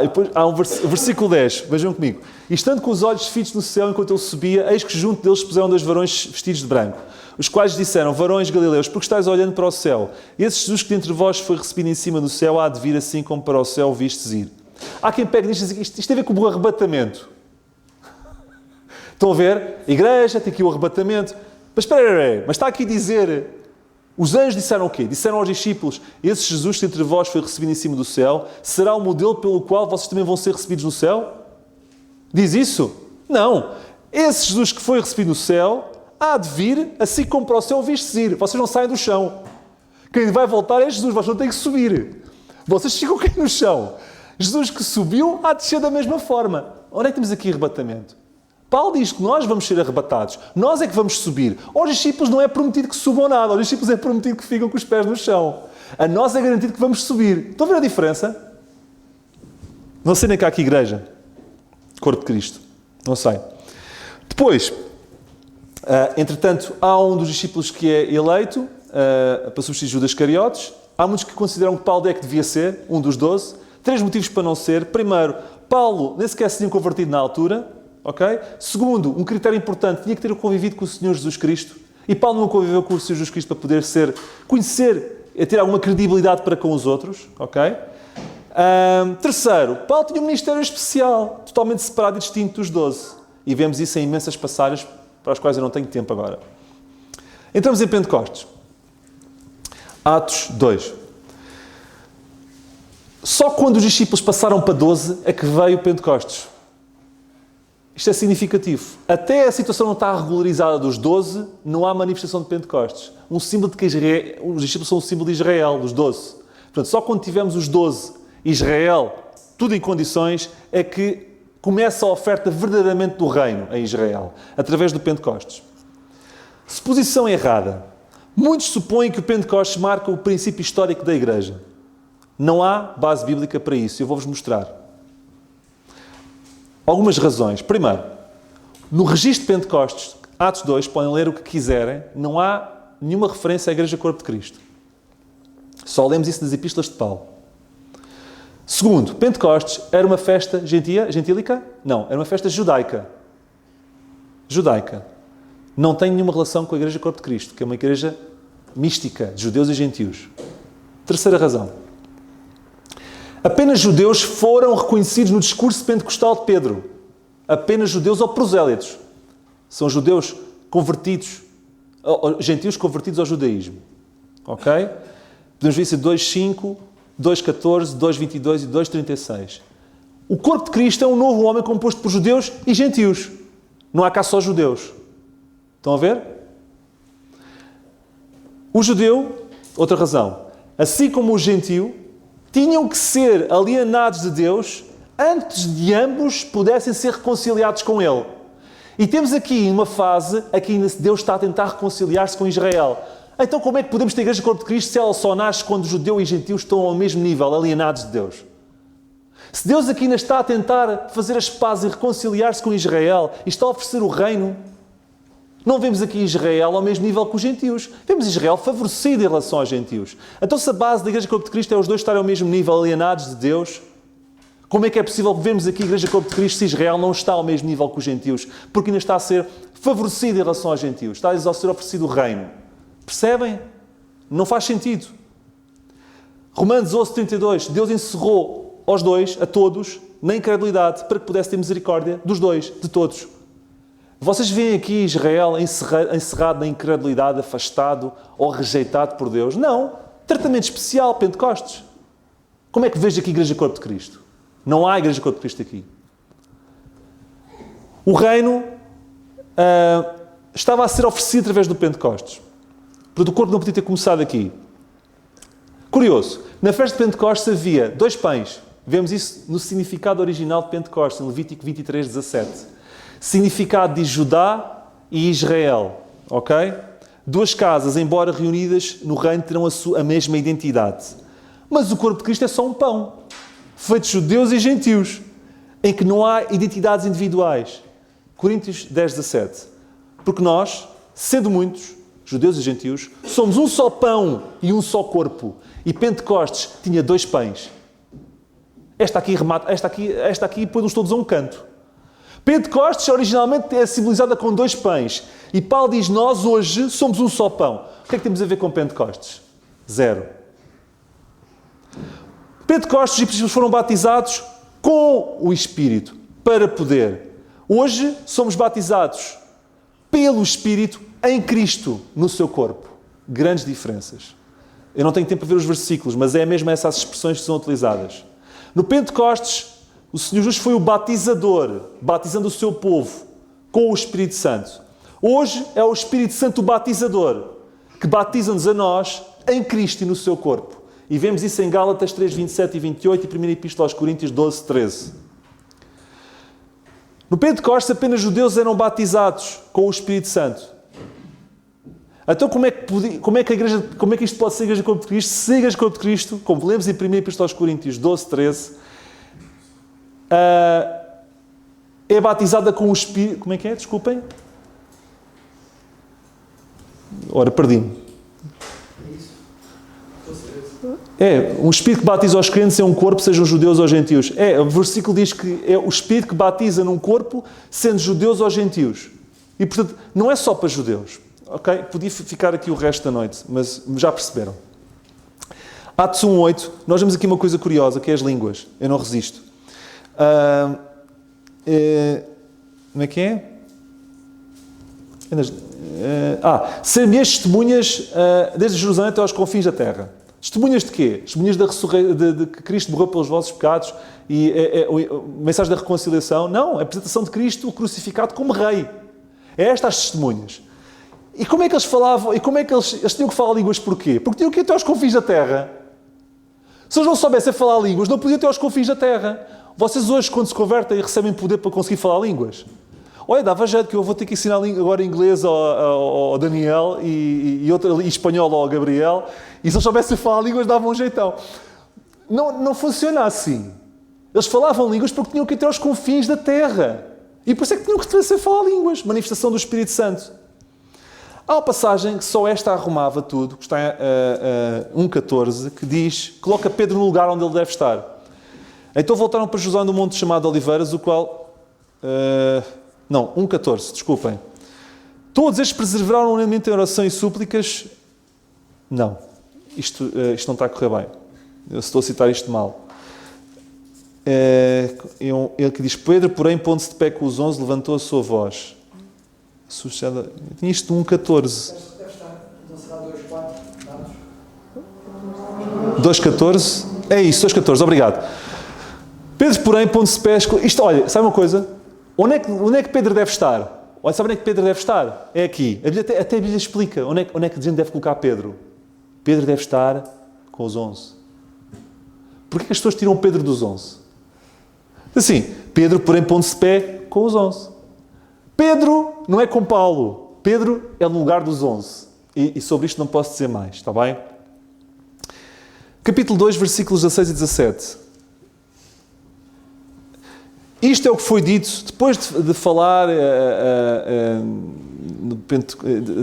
depois há o versículo 10, vejam comigo. E estando com os olhos fitos no céu enquanto ele subia, eis que junto deles se puseram 2 varões vestidos de branco, os quais disseram: varões galileus, porque estáis olhando para o céu? Esse Jesus que dentre vós foi recebido em cima do céu há de vir assim como para o céu vistes ir. Há quem pegue nisto e diz: isto tem a ver com o arrebatamento. Estão a ver? A igreja tem aqui o arrebatamento. Mas espera aí, mas está aqui a dizer... Os anjos disseram o quê? Disseram aos discípulos: esse Jesus que entre vós foi recebido em cima do céu, será o modelo pelo qual vocês também vão ser recebidos no céu? Diz isso? Não. Esse Jesus que foi recebido no céu há de vir, assim como para o céu vistes ir. Vocês não saem do chão. Quem vai voltar é Jesus, vocês não têm que subir. Vocês ficam aqui no chão. Jesus que subiu há de descer da mesma forma. Onde é que temos aqui arrebatamento? Paulo diz que nós vamos ser arrebatados. Nós é que vamos subir. Aos discípulos não é prometido que subam nada. Aos discípulos é prometido que ficam com os pés no chão. A nós é garantido que vamos subir. Estão a ver a diferença? Não sei nem cá aqui igreja. Corpo de Cristo. Não sei. Depois, entretanto, há um dos discípulos que é eleito para substituir Judas Iscariotes. Há muitos que consideram que Paulo é que devia ser um dos 12. 3 motivos para não ser. Primeiro, Paulo nem sequer se tinha convertido na altura. Okay? Segundo, um critério importante, tinha que ter convivido com o Senhor Jesus Cristo. E Paulo não conviveu com o Senhor Jesus Cristo para poder conhecer, ter alguma credibilidade para com os outros. Okay? Terceiro, Paulo tinha um ministério especial, totalmente separado e distinto dos 12. E vemos isso em imensas passagens, para as quais eu não tenho tempo agora. Entramos em Pentecostes. Atos 2. Só quando os discípulos passaram para 12 é que veio Pentecostes. Isto é significativo. Até a situação não está regularizada dos 12, não há manifestação de Pentecostes. Um símbolo de que os discípulos são um símbolo de Israel, dos 12. Portanto, só quando tivermos os 12, Israel, tudo em condições, é que começa a oferta verdadeiramente do reino em Israel, através do Pentecostes. Suposição errada. Muitos supõem que o Pentecostes marca o princípio histórico da Igreja. Não há base bíblica para isso. Eu vou-vos mostrar. Algumas razões. Primeiro, no registro de Pentecostes, Atos 2, podem ler o que quiserem, não há nenhuma referência à Igreja Corpo de Cristo. Só lemos isso nas epístolas de Paulo. Segundo, Pentecostes era uma festa gentílica? Não, era uma festa judaica. Judaica. Não tem nenhuma relação com a Igreja Corpo de Cristo, que é uma igreja mística, de judeus e gentios. Terceira razão. Apenas judeus foram reconhecidos no discurso pentecostal de Pedro. Apenas judeus ou prosélitos. São judeus convertidos, gentios convertidos ao judaísmo. Ok? Podemos ver isso em 2.5, 2.14, 2.22 e 2.36. O corpo de Cristo é um novo homem composto por judeus e gentios. Não há cá só judeus. Estão a ver? O judeu, outra razão, assim como o gentio, tinham que ser alienados de Deus antes de ambos pudessem ser reconciliados com Ele. E temos aqui uma fase aqui Deus está a tentar reconciliar-se com Israel. Então como é que podemos ter a Igreja Corpo de Cristo se ela só nasce quando judeu e gentio estão ao mesmo nível, alienados de Deus? Se Deus aqui ainda está a tentar fazer as pazes e reconciliar-se com Israel e está a oferecer o reino, não vemos aqui Israel ao mesmo nível que os gentios. Vemos Israel favorecido em relação aos gentios. Então, se a base da Igreja Corpo de Cristo é os dois estarem ao mesmo nível, alienados de Deus, como é que é possível vermos aqui a Igreja Corpo de Cristo se Israel não está ao mesmo nível que os gentios? Porque ainda está a ser favorecido em relação aos gentios. Está a ser oferecido o reino. Percebem? Não faz sentido. Romanos 11:32. Deus encerrou aos dois, a todos, na incredulidade, para que pudesse ter misericórdia dos dois, de todos. Vocês veem aqui Israel encerrado na incredulidade, afastado ou rejeitado por Deus? Não. Tratamento especial, Pentecostes. Como é que vejo aqui a Igreja Corpo de Cristo? Não há Igreja Corpo de Cristo aqui. O reino estava a ser oferecido através do Pentecostes. Portanto, o corpo não podia ter começado aqui. Curioso. Na festa de Pentecostes havia 2 pães. Vemos isso no significado original de Pentecostes, em Levítico 23:17. Significado de Judá e Israel, ok? 2 casas, embora reunidas no reino, terão a mesma identidade. Mas o corpo de Cristo é só um pão, feito de judeus e gentios, em que não há identidades individuais. Coríntios 10:17. Porque nós, sendo muitos, judeus e gentios, somos um só pão e um só corpo. E Pentecostes tinha 2 pães. Esta aqui põe-nos todos a um canto. Pentecostes originalmente é simbolizada com 2 pães. E Paulo diz, nós hoje somos um só pão. O que é que temos a ver com Pentecostes? 0. Pentecostes, os discípulos foram batizados com o Espírito, para poder. Hoje somos batizados pelo Espírito em Cristo, no seu corpo. Grandes diferenças. Eu não tenho tempo para ver os versículos, mas é mesmo essas expressões que são utilizadas. No Pentecostes, o Senhor Jesus foi o batizador, batizando o seu povo com o Espírito Santo. Hoje é o Espírito Santo o batizador, que batiza-nos a nós em Cristo e no seu corpo. E vemos isso em Gálatas 3:27 e 28 e 1 Epístola aos Coríntios 12:13. No Pentecostes apenas judeus eram batizados com o Espírito Santo. Então como é que isto pode ser a Igreja do Corpo de Cristo? Se a Igreja do Corpo de Cristo, como lemos em 1 Epístola aos Coríntios 12, 13, é batizada com o Espírito... Como é que é? Desculpem. Ora, perdi-me. É, um Espírito que batiza os crentes é um corpo, sejam judeus ou gentios. O versículo diz que é o Espírito que batiza num corpo, sendo judeus ou gentios. E, portanto, não é só para judeus. Ok? Podia ficar aqui o resto da noite, mas já perceberam. Atos 1:8, nós vemos aqui uma coisa curiosa, que é as línguas. Eu não resisto. Como é que é? Serem as testemunhas desde Jerusalém até aos confins da terra. Testemunhas de quê? Testemunhas de que Cristo morreu pelos vossos pecados e a mensagem da reconciliação? Não, a apresentação de Cristo crucificado como Rei. É estas as testemunhas. E como é que eles falavam? E como é que eles tinham que falar línguas porquê? Porque tinham que ir até aos confins da terra. Se eles não soubessem falar línguas, não podiam ir até aos confins da terra. Vocês hoje, quando se convertem, recebem poder para conseguir falar línguas. Olha, dava jeito que eu vou ter que ensinar agora inglês ao Daniel e espanhol ao Gabriel, e se eles soubessem falar línguas, davam um jeitão. Não funciona assim. Eles falavam línguas porque tinham que ir até aos confins da terra. E por isso é que tinham que saber falar línguas. Manifestação do Espírito Santo. Há uma passagem que só esta arrumava tudo, que está em 1:14, que diz, coloca Pedro no lugar onde ele deve estar. Então voltaram para José de um monte chamado Oliveiras, o qual... 1:14, desculpem. Todos estes perseveraram unanimemente em oração e súplicas. Não, isto não está a correr bem. Eu estou a citar isto mal. Ele que diz, Pedro, porém, pondo-se de pé com os 11, levantou a sua voz. Tinha isto de 1:14. 2:14? É isso, 2:14, obrigado. Pedro, porém, pondo-se de pé... Isto, olha, sabe uma coisa? Onde é que Pedro deve estar? Olha, sabe onde é que Pedro deve estar? É aqui. Até a Bíblia explica onde é que a gente deve colocar Pedro. Pedro deve estar com os 11. Porquê que as pessoas tiram Pedro dos 11? Assim, Pedro, porém, pondo-se de pé com os 11. Pedro não é com Paulo. Pedro é no lugar dos 11. E sobre isto não posso dizer mais, está bem? Capítulo 2, versículos 16 e 17. Isto é o que foi dito depois de falar da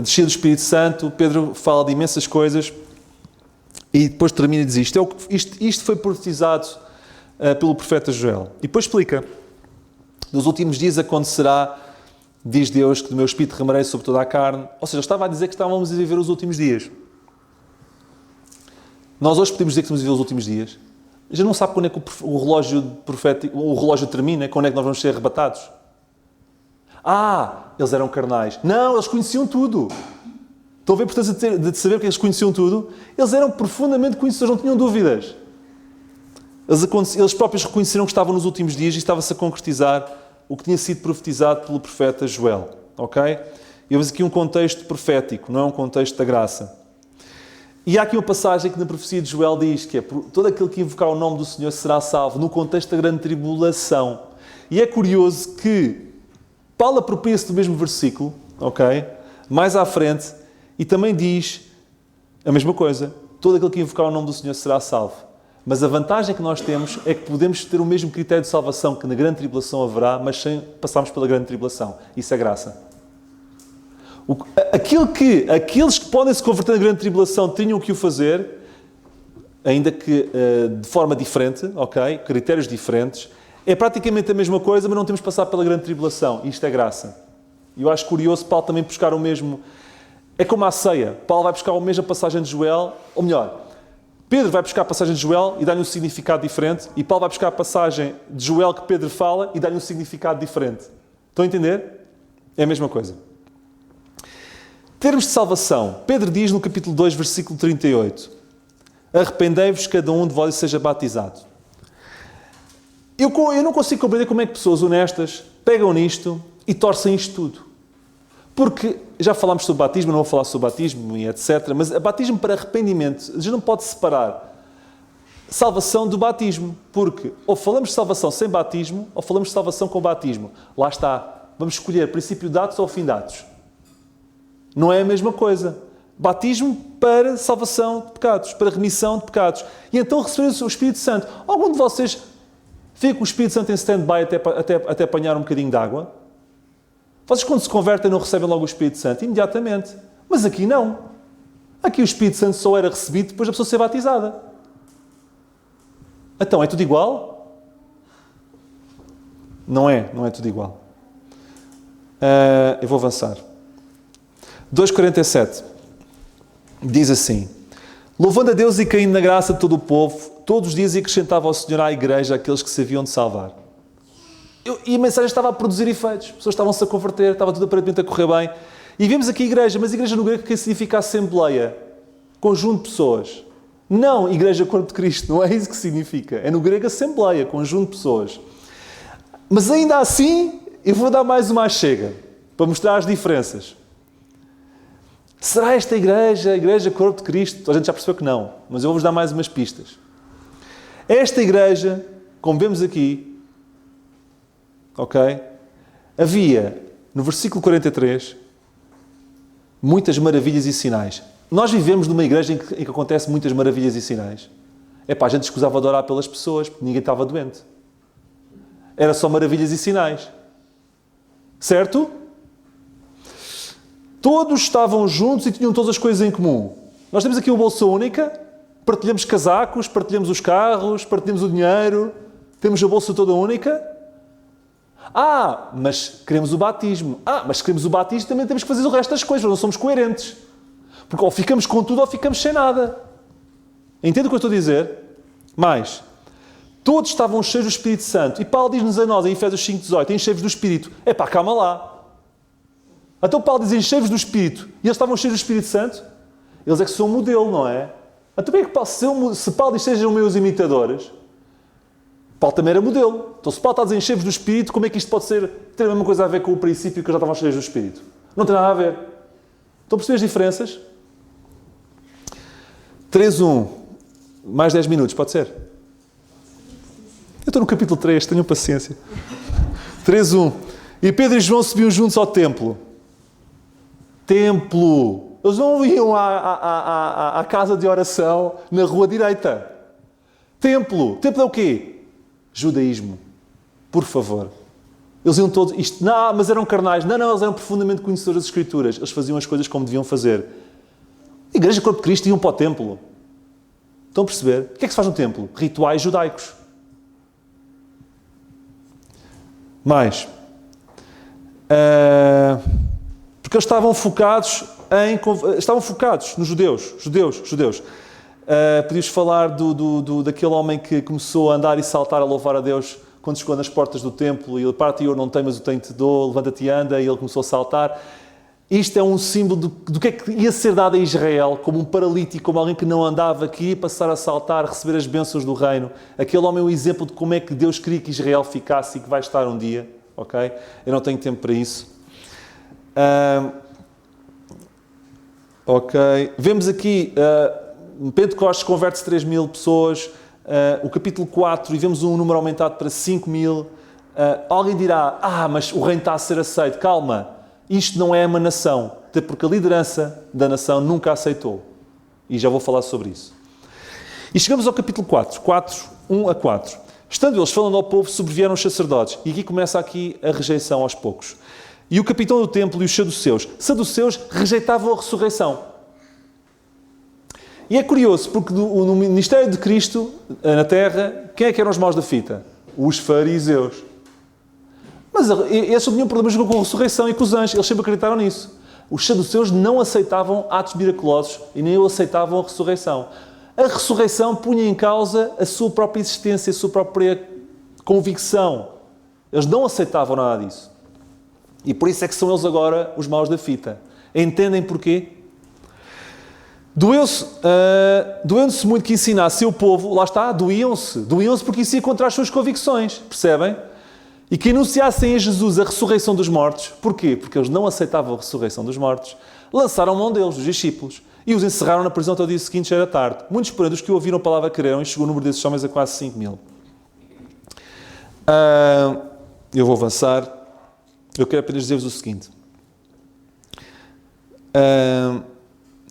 descida do Espírito Santo. Pedro fala de imensas coisas e depois termina e diz isto. Isto foi profetizado pelo profeta Joel. E depois explica. Nos últimos dias acontecerá, diz Deus, que do meu Espírito derramarei sobre toda a carne. Ou seja, estava a dizer que estávamos a viver os últimos dias. Nós hoje podemos dizer que estamos a viver os últimos dias. Já não sabe quando é que o relógio profético, o relógio termina, quando é que nós vamos ser arrebatados. Eles eram carnais. Não, eles conheciam tudo. Estão a ver a importância de saber que eles conheciam tudo? Eles eram profundamente conhecedores, não tinham dúvidas. Eles próprios reconheceram que estavam nos últimos dias e estava-se a concretizar o que tinha sido profetizado pelo profeta Joel. Ok? E vemos aqui um contexto profético, não é um contexto da graça. E há aqui uma passagem que na profecia de Joel diz que é todo aquele que invocar o nome do Senhor será salvo no contexto da grande tribulação. E é curioso que Paulo apropria-se do mesmo versículo, ok? Mais à frente, e também diz a mesma coisa. Todo aquele que invocar o nome do Senhor será salvo. Mas a vantagem que nós temos é que podemos ter o mesmo critério de salvação que na grande tribulação haverá, mas sem passarmos pela grande tribulação. Isso é graça. Aqueles que podem se converter na grande tribulação tinham que o fazer, ainda que de forma diferente, ok? Critérios diferentes. É praticamente a mesma coisa, mas não temos que passar pela grande tribulação. Isto é graça. E eu acho curioso Paulo também buscar o mesmo... É como a ceia. Paulo vai buscar a mesma passagem de Joel, ou melhor, Pedro vai buscar a passagem de Joel e dá-lhe um significado diferente, e Paulo vai buscar a passagem de Joel que Pedro fala e dá-lhe um significado diferente. Estão a entender? É a mesma coisa. Termos de salvação. Pedro diz no capítulo 2, versículo 38. Arrependei-vos, cada um de vós seja batizado. Eu não consigo compreender como é que pessoas honestas pegam nisto e torcem isto tudo. Porque já falámos sobre batismo, não vou falar sobre batismo e etc. Mas a batismo para arrependimento, a gente não pode separar salvação do batismo. Porque ou falamos de salvação sem batismo, ou falamos de salvação com batismo. Lá está. Vamos escolher princípio de Atos ou fim de Atos. Não é a mesma coisa. Batismo para salvação de pecados, para remissão de pecados. E então recebemos o Espírito Santo. Algum de vocês fica com o Espírito Santo em stand-by até apanhar um bocadinho de água? Vocês quando se convertem não recebem logo o Espírito Santo? Imediatamente. Mas aqui não. Aqui o Espírito Santo só era recebido depois da pessoa ser batizada. Então, é tudo igual? Não é tudo igual. Eu vou avançar. 2,47 diz assim: louvando a Deus e caindo na graça de todo o povo, todos os dias acrescentava ao Senhor à igreja aqueles que se haviam de salvar. E a mensagem estava a produzir efeitos. As pessoas estavam-se a converter, estava tudo aparentemente a correr bem. E vimos aqui igreja, mas igreja no grego que significa assembleia, conjunto de pessoas. Não igreja corpo de Cristo, não é isso que significa. É no grego assembleia, conjunto de pessoas. Mas ainda assim, eu vou dar mais uma chega, para mostrar as diferenças. Será esta igreja a igreja corpo de Cristo? A gente já percebeu que não, mas eu vou-vos dar mais umas pistas. Esta igreja, como vemos aqui, ok? Havia, no versículo 43, muitas maravilhas e sinais. Nós vivemos numa igreja em que acontece muitas maravilhas e sinais. A gente escusava de orar pelas pessoas, porque ninguém estava doente. Era só maravilhas e sinais. Certo? Todos estavam juntos e tinham todas as coisas em comum. Nós temos aqui uma bolsa única, partilhamos casacos, partilhamos os carros, partilhamos o dinheiro, temos a bolsa toda única. Mas queremos o batismo. Mas se queremos o batismo também temos que fazer o resto das coisas, não somos coerentes. Porque ou ficamos com tudo ou ficamos sem nada. Entende o que eu estou a dizer? Mais. Todos estavam cheios do Espírito Santo. E Paulo diz-nos a nós, em Efésios 5,18, enchei-vos do Espírito. Calma lá. Então Paulo diz, enchei-vos do Espírito. E eles estavam cheios do Espírito Santo? Eles é que são o modelo, não é? Então bem que se Paulo diz, sejam meus imitadores, Paulo também era modelo. Então se Paulo está a dizer, enchei-vos do Espírito, como é que isto pode ter a mesma coisa a ver com o princípio que já estavam cheios do Espírito? Não tem nada a ver. Estão a perceber as diferenças? 3:1. Mais 10 minutos, pode ser? Eu estou no capítulo 3, tenham paciência. 3:1. E Pedro e João subiam juntos ao templo. Templo. Eles não iam à casa de oração na rua direita. Templo. Templo é o quê? Judaísmo. Por favor. Eles iam todos... mas eram carnais. Não, eles eram profundamente conhecedores das Escrituras. Eles faziam as coisas como deviam fazer. A Igreja Corpo de Cristo iam para o templo. Estão a perceber? O que é que se faz no templo? Rituais judaicos. Mais. Porque eles estavam focados nos judeus. Podíamos falar daquele homem que começou a andar e saltar a louvar a Deus quando chegou nas portas do templo e ele parte e eu não tenho, mas o tenho te dou, levanta-te e anda, e ele começou a saltar. Isto é um símbolo do que é que ia ser dado a Israel, como um paralítico, como alguém que não andava, que ia passar a saltar, receber as bênçãos do reino. Aquele homem é um exemplo de como é que Deus queria que Israel ficasse e que vai estar um dia. Ok? Eu não tenho tempo para isso. Vemos aqui, Pentecostes converte-se 3.000 pessoas, o capítulo 4, e vemos um número aumentado para 5.000. Alguém dirá, mas o reino está a ser aceito. Calma, isto não é uma nação, até porque a liderança da nação nunca aceitou. E já vou falar sobre isso. E chegamos ao capítulo 4, 1-4. Estando eles falando ao povo, sobrevieram os sacerdotes. E aqui começa a rejeição aos poucos. E o capitão do templo e os saduceus rejeitavam a ressurreição. E é curioso, porque no ministério de Cristo, na terra, quem é que eram os maus da fita? Os fariseus. Mas eles não tinham problemas com a ressurreição e com os anjos. Eles sempre acreditaram nisso. Os saduceus não aceitavam atos miraculosos e nem aceitavam a ressurreição. A ressurreição punha em causa a sua própria existência, a sua própria convicção. Eles não aceitavam nada disso. E por isso é que são eles agora os maus da fita. Entendem porquê? Doendo-se muito que ensinasse o povo, lá está, doíam-se porque isso ia contra as suas convicções, percebem? E que anunciassem a Jesus a ressurreição dos mortos. Porquê? Porque eles não aceitavam a ressurreição dos mortos. Lançaram mão deles, os discípulos. E os encerraram na prisão até o dia seguinte, já era tarde. Muitos, porém, dos que ouviram a palavra creram, e chegou o número desses homens a quase 5.000. Eu vou avançar. Eu quero apenas dizer-vos o seguinte.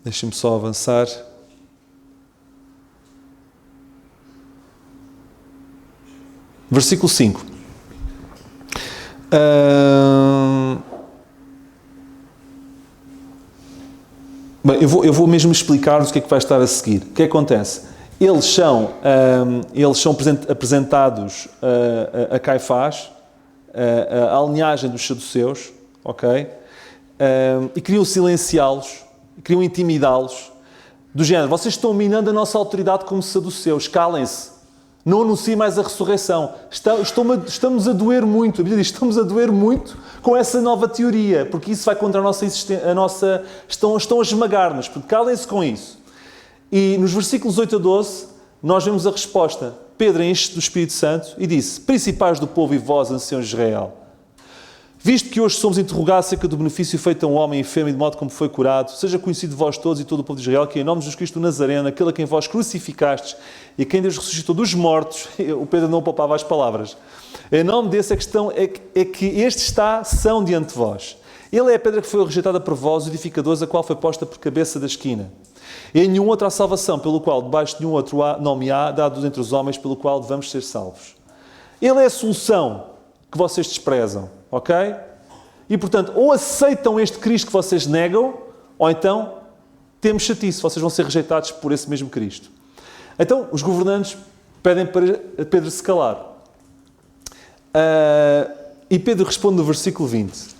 Deixem-me só avançar. Versículo 5. Bem, eu vou mesmo explicar-vos o que é que vai estar a seguir. O que é que acontece? Eles são apresentados a Caifás, a linhagem dos saduceus, ok? E queriam silenciá-los, queriam intimidá-los, do género, vocês estão minando a nossa autoridade como saduceus, calem-se. Não anunciem mais a ressurreição. Estamos a doer muito. A Bíblia diz, estamos a doer muito com essa nova teoria, porque isso vai contra a nossa existência. Estão a esmagar-nos. Calem-se com isso. E nos versículos 8 a 12, nós vemos a resposta. Pedro enche do Espírito Santo e disse, principais do povo e vós, anciãos de Israel, visto que hoje somos interrogados acerca do benefício feito a um homem enfermo e de modo como foi curado, seja conhecido de vós todos e todo o povo de Israel, que em nome de Jesus Cristo Nazareno, aquele a quem vós crucificastes e quem Deus ressuscitou dos mortos, o Pedro não poupava as palavras, em nome desse a questão é que este está são diante de vós. Ele é a pedra que foi rejeitada por vós, os edificadores, a qual foi posta por cabeça da esquina. E em nenhum outro há salvação, pelo qual debaixo de nenhum outro nome há, dado entre os homens, pelo qual devamos ser salvos. Ele é a solução que vocês desprezam. Ok? E, portanto, ou aceitam este Cristo que vocês negam, ou então temos chatice, vocês vão ser rejeitados por esse mesmo Cristo. Então, os governantes pedem para Pedro se calar. E Pedro responde no versículo 20.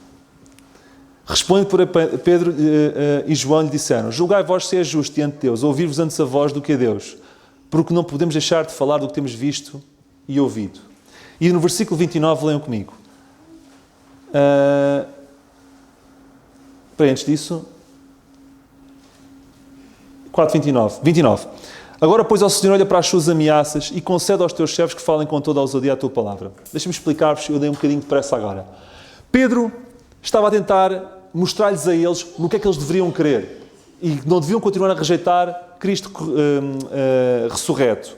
Responde para Pedro e João lhe disseram, julgai vós se é justo diante de Deus, ouvir-vos antes a vós do que a Deus, porque não podemos deixar de falar do que temos visto e ouvido. E no versículo 29, leiam comigo. Antes disso 29. Agora, pois, ao Senhor olha para as suas ameaças e concede aos teus servos que falem com toda a ousadia a tua palavra. Deixa-me explicar-vos, eu dei um bocadinho de pressa agora. Pedro estava a tentar mostrar-lhes a eles no que é que eles deveriam crer e não deviam continuar a rejeitar Cristo ressurreto.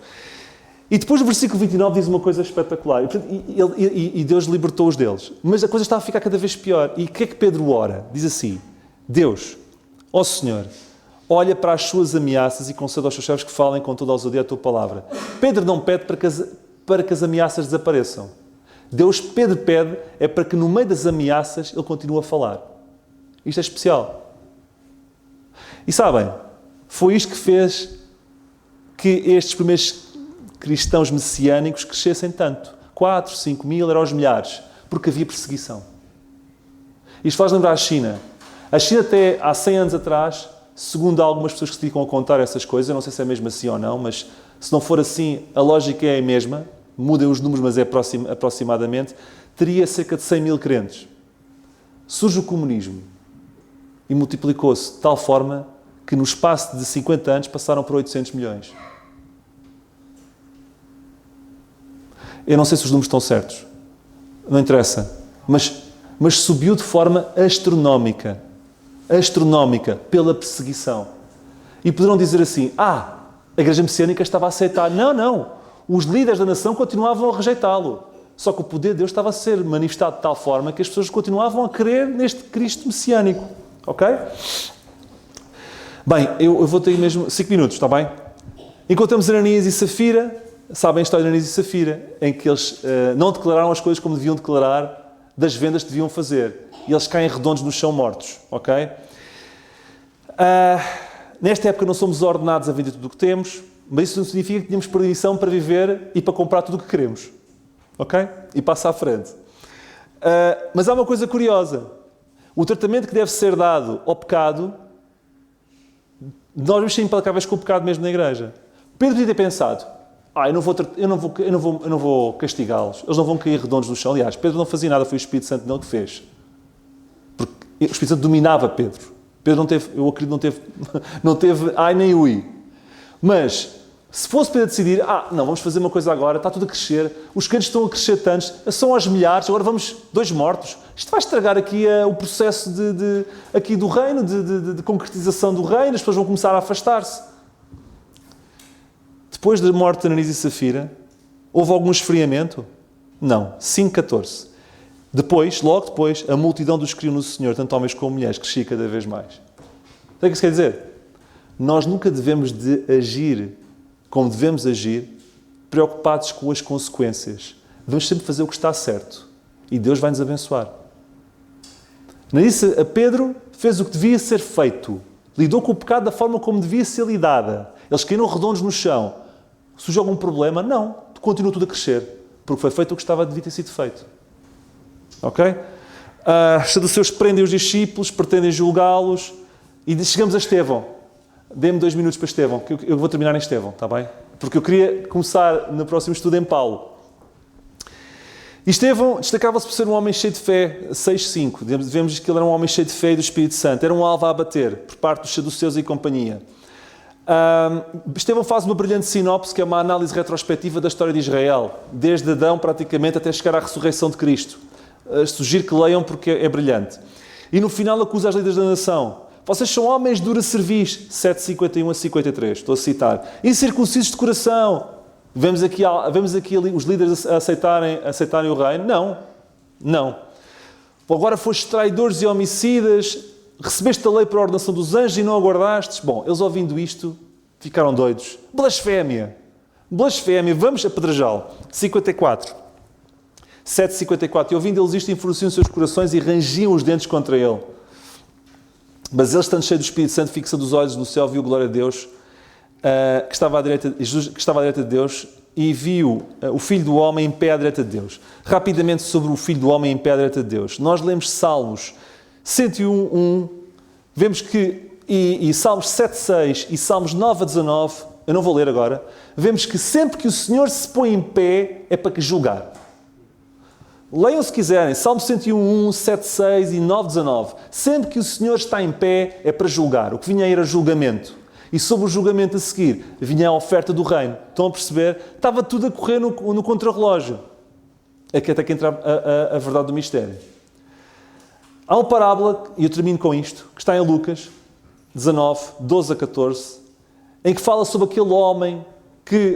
E depois o versículo 29 diz uma coisa espetacular. E Deus libertou-os deles. Mas a coisa estava a ficar cada vez pior. E o que é que Pedro ora? Diz assim, Deus, ó Senhor, olha para as suas ameaças e concede aos seus servos que falem com toda a ousadia a tua palavra. Pedro não pede para que as ameaças desapareçam. Pedro pede é para que no meio das ameaças ele continue a falar. Isto é especial. E sabem, foi isto que fez que estes primeiros cristãos messiânicos crescessem tanto. 4, 5 mil, eram aos milhares. Porque havia perseguição. Isto faz lembrar a China. A China até há 100 anos atrás, segundo algumas pessoas que se dedicam a contar essas coisas, eu não sei se é mesmo assim ou não, mas se não for assim, a lógica é a mesma, mudem os números, mas é aproximadamente, teria cerca de 100 mil crentes. Surge o comunismo e multiplicou-se de tal forma que no espaço de 50 anos passaram para 800 milhões. Eu não sei se os números estão certos. Não interessa. Mas subiu de forma astronómica. Astronómica. Pela perseguição. E poderão dizer assim, a Igreja Messiânica estava a aceitar. Não. Os líderes da nação continuavam a rejeitá-lo. Só que o poder de Deus estava a ser manifestado de tal forma que as pessoas continuavam a crer neste Cristo Messiânico. Ok? Bem, eu vou ter mesmo 5 minutos, está bem? Encontramos Ananias e Safira. Sabem a história de Ananias e Safira, em que eles não declararam as coisas como deviam declarar, das vendas que deviam fazer. E eles caem redondos no chão mortos, ok? Nesta época não somos ordenados a vender tudo o que temos, mas isso não significa que tínhamos permissão para viver e para comprar tudo o que queremos, ok? E passa à frente. Mas há uma coisa curiosa. O tratamento que deve ser dado ao pecado, nós vamos ser implacáveis com o pecado mesmo na igreja. Pedro podia ter pensado, eu não vou castigá-los. Eles não vão cair redondos no chão. Aliás, Pedro não fazia nada, foi o Espírito Santo nele que fez. Porque o Espírito Santo dominava Pedro. Pedro não teve, eu acredito, não teve ai nem ui. Mas Se fosse para decidir, não, vamos fazer uma coisa agora, está tudo a crescer, os crentes estão a crescer tantos, são aos milhares, agora vamos 2 mortos. Isto vai estragar aqui o processo aqui do reino, de concretização do reino, as pessoas vão começar a afastar-se. Depois da morte de Ananias e Safira, houve algum esfriamento? Não. 5:14. Logo depois, a multidão dos que criam no Senhor, tanto homens como mulheres, crescia cada vez mais. Sabe o que isso quer dizer? Nós nunca devemos de agir como devemos agir, preocupados com as consequências. Devemos sempre fazer o que está certo. E Deus vai nos abençoar. A Pedro fez o que devia ser feito. Lidou com o pecado da forma como devia ser lidada. Eles caíram redondos no chão. Surgiu algum problema? Não. Continua tudo a crescer. Porque foi feito o que devia ter sido feito. Ok? Os saduceus prendem os discípulos, pretendem julgá-los. E chegamos a Estevão. Dê-me 2 minutos para Estevão, que eu vou terminar em Estevão, está bem? Porque eu queria começar no próximo estudo em Paulo. E Estevão destacava-se por ser um homem cheio de fé, 6:5. Vemos que ele era um homem cheio de fé e do Espírito Santo. Era um alvo a abater, por parte dos saduceus e companhia. Estevão faz uma brilhante sinopse, que é uma análise retrospectiva da história de Israel, desde Adão praticamente até chegar à ressurreição de Cristo. Sugiro que leiam porque é brilhante. E no final acusa as líderes da nação. Vocês são homens de dura cerviz, 7:51-53, estou a citar. Incircuncisos de coração. Vemos aqui os líderes a aceitarem o reino? Não. Agora foste traidores e homicidas, recebeste a lei para a ordenação dos anjos e não a guardastes. Bom, eles ouvindo isto, ficaram doidos. Blasfémia, vamos apedrejá-lo. 54. 7:54. E ouvindo eles isto, enfureciam os seus corações e rangiam os dentes contra ele. Mas ele, estando cheio do Espírito Santo, fixando os olhos no céu, viu a glória de Deus, Jesus, que estava à direita de Deus, e viu o Filho do Homem em pé à direita de Deus. Rapidamente sobre o Filho do Homem em pé à direita de Deus. Nós lemos Salmos 101:1, vemos que, e Salmos 7:6 e Salmos 9:19, eu não vou ler agora, vemos que sempre que o Senhor se põe em pé, é para que julgar. Leiam se quiserem, Salmo 101:1, 7:6 e 9:19. Sempre que o Senhor está em pé, é para julgar. O que vinha aí era julgamento. E sobre o julgamento a seguir, vinha a oferta do reino. Estão a perceber? Estava tudo a correr no contrarrelógio. Até que entra a verdade do mistério. Há uma parábola, e eu termino com isto, que está em Lucas 19:12-14, em que fala sobre aquele homem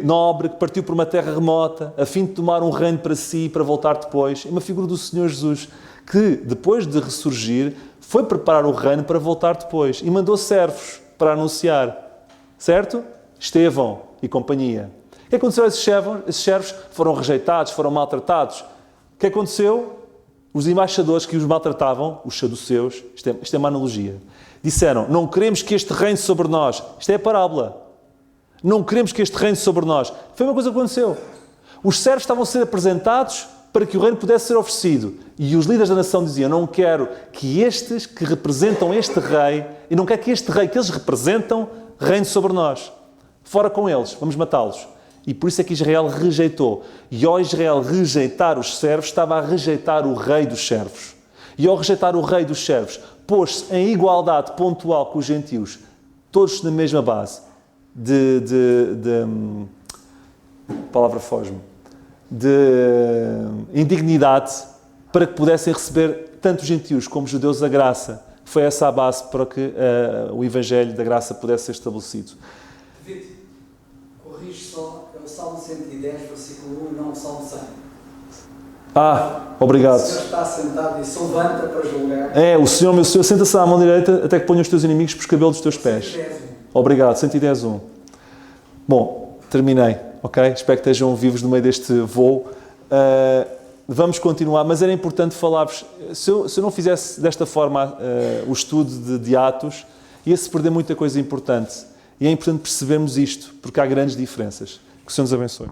nobre, que partiu por uma terra remota, a fim de tomar um reino para si e para voltar depois. É uma figura do Senhor Jesus, que depois de ressurgir, foi preparar o reino para voltar depois. E mandou servos para anunciar. Certo? Estevão e companhia. O que aconteceu a esses servos? Foram rejeitados, foram maltratados. O que aconteceu? Os embaixadores que os maltratavam, os saduceus, isto é uma analogia, disseram, não queremos que este reine sobre nós. Isto é a parábola. Não queremos que este reine sobre nós. Foi uma coisa que aconteceu. Os servos estavam a ser apresentados para que o reino pudesse ser oferecido. E os líderes da nação diziam, não quero que estes que representam este rei, e não quero que este rei que eles representam, reine sobre nós. Fora com eles, vamos matá-los. E por isso é que Israel rejeitou. E ao Israel rejeitar os servos, estava a rejeitar o rei dos servos. E ao rejeitar o rei dos servos, pôs-se em igualdade pontual com os gentios, todos na mesma base. Palavra foge-me, de indignidade, para que pudessem receber tanto os gentios como os judeus a graça. Foi essa a base para que o Evangelho da graça pudesse ser estabelecido. David, corrige só, é o Salmo 110, versículo 1, e não o Salmo 100. Obrigado. O Senhor está sentado e se levanta para julgar. O Senhor, meu Senhor, senta-se à mão direita até que ponha os teus inimigos por cabelos dos teus pés. 110. Obrigado, 110:1. Bom, terminei, ok? Espero que estejam vivos no meio deste voo. Vamos continuar, mas era importante falar-vos, se eu não fizesse desta forma o estudo de Atos, ia-se perder muita coisa importante. E é importante percebermos isto, porque há grandes diferenças. Que o Senhor nos abençoe.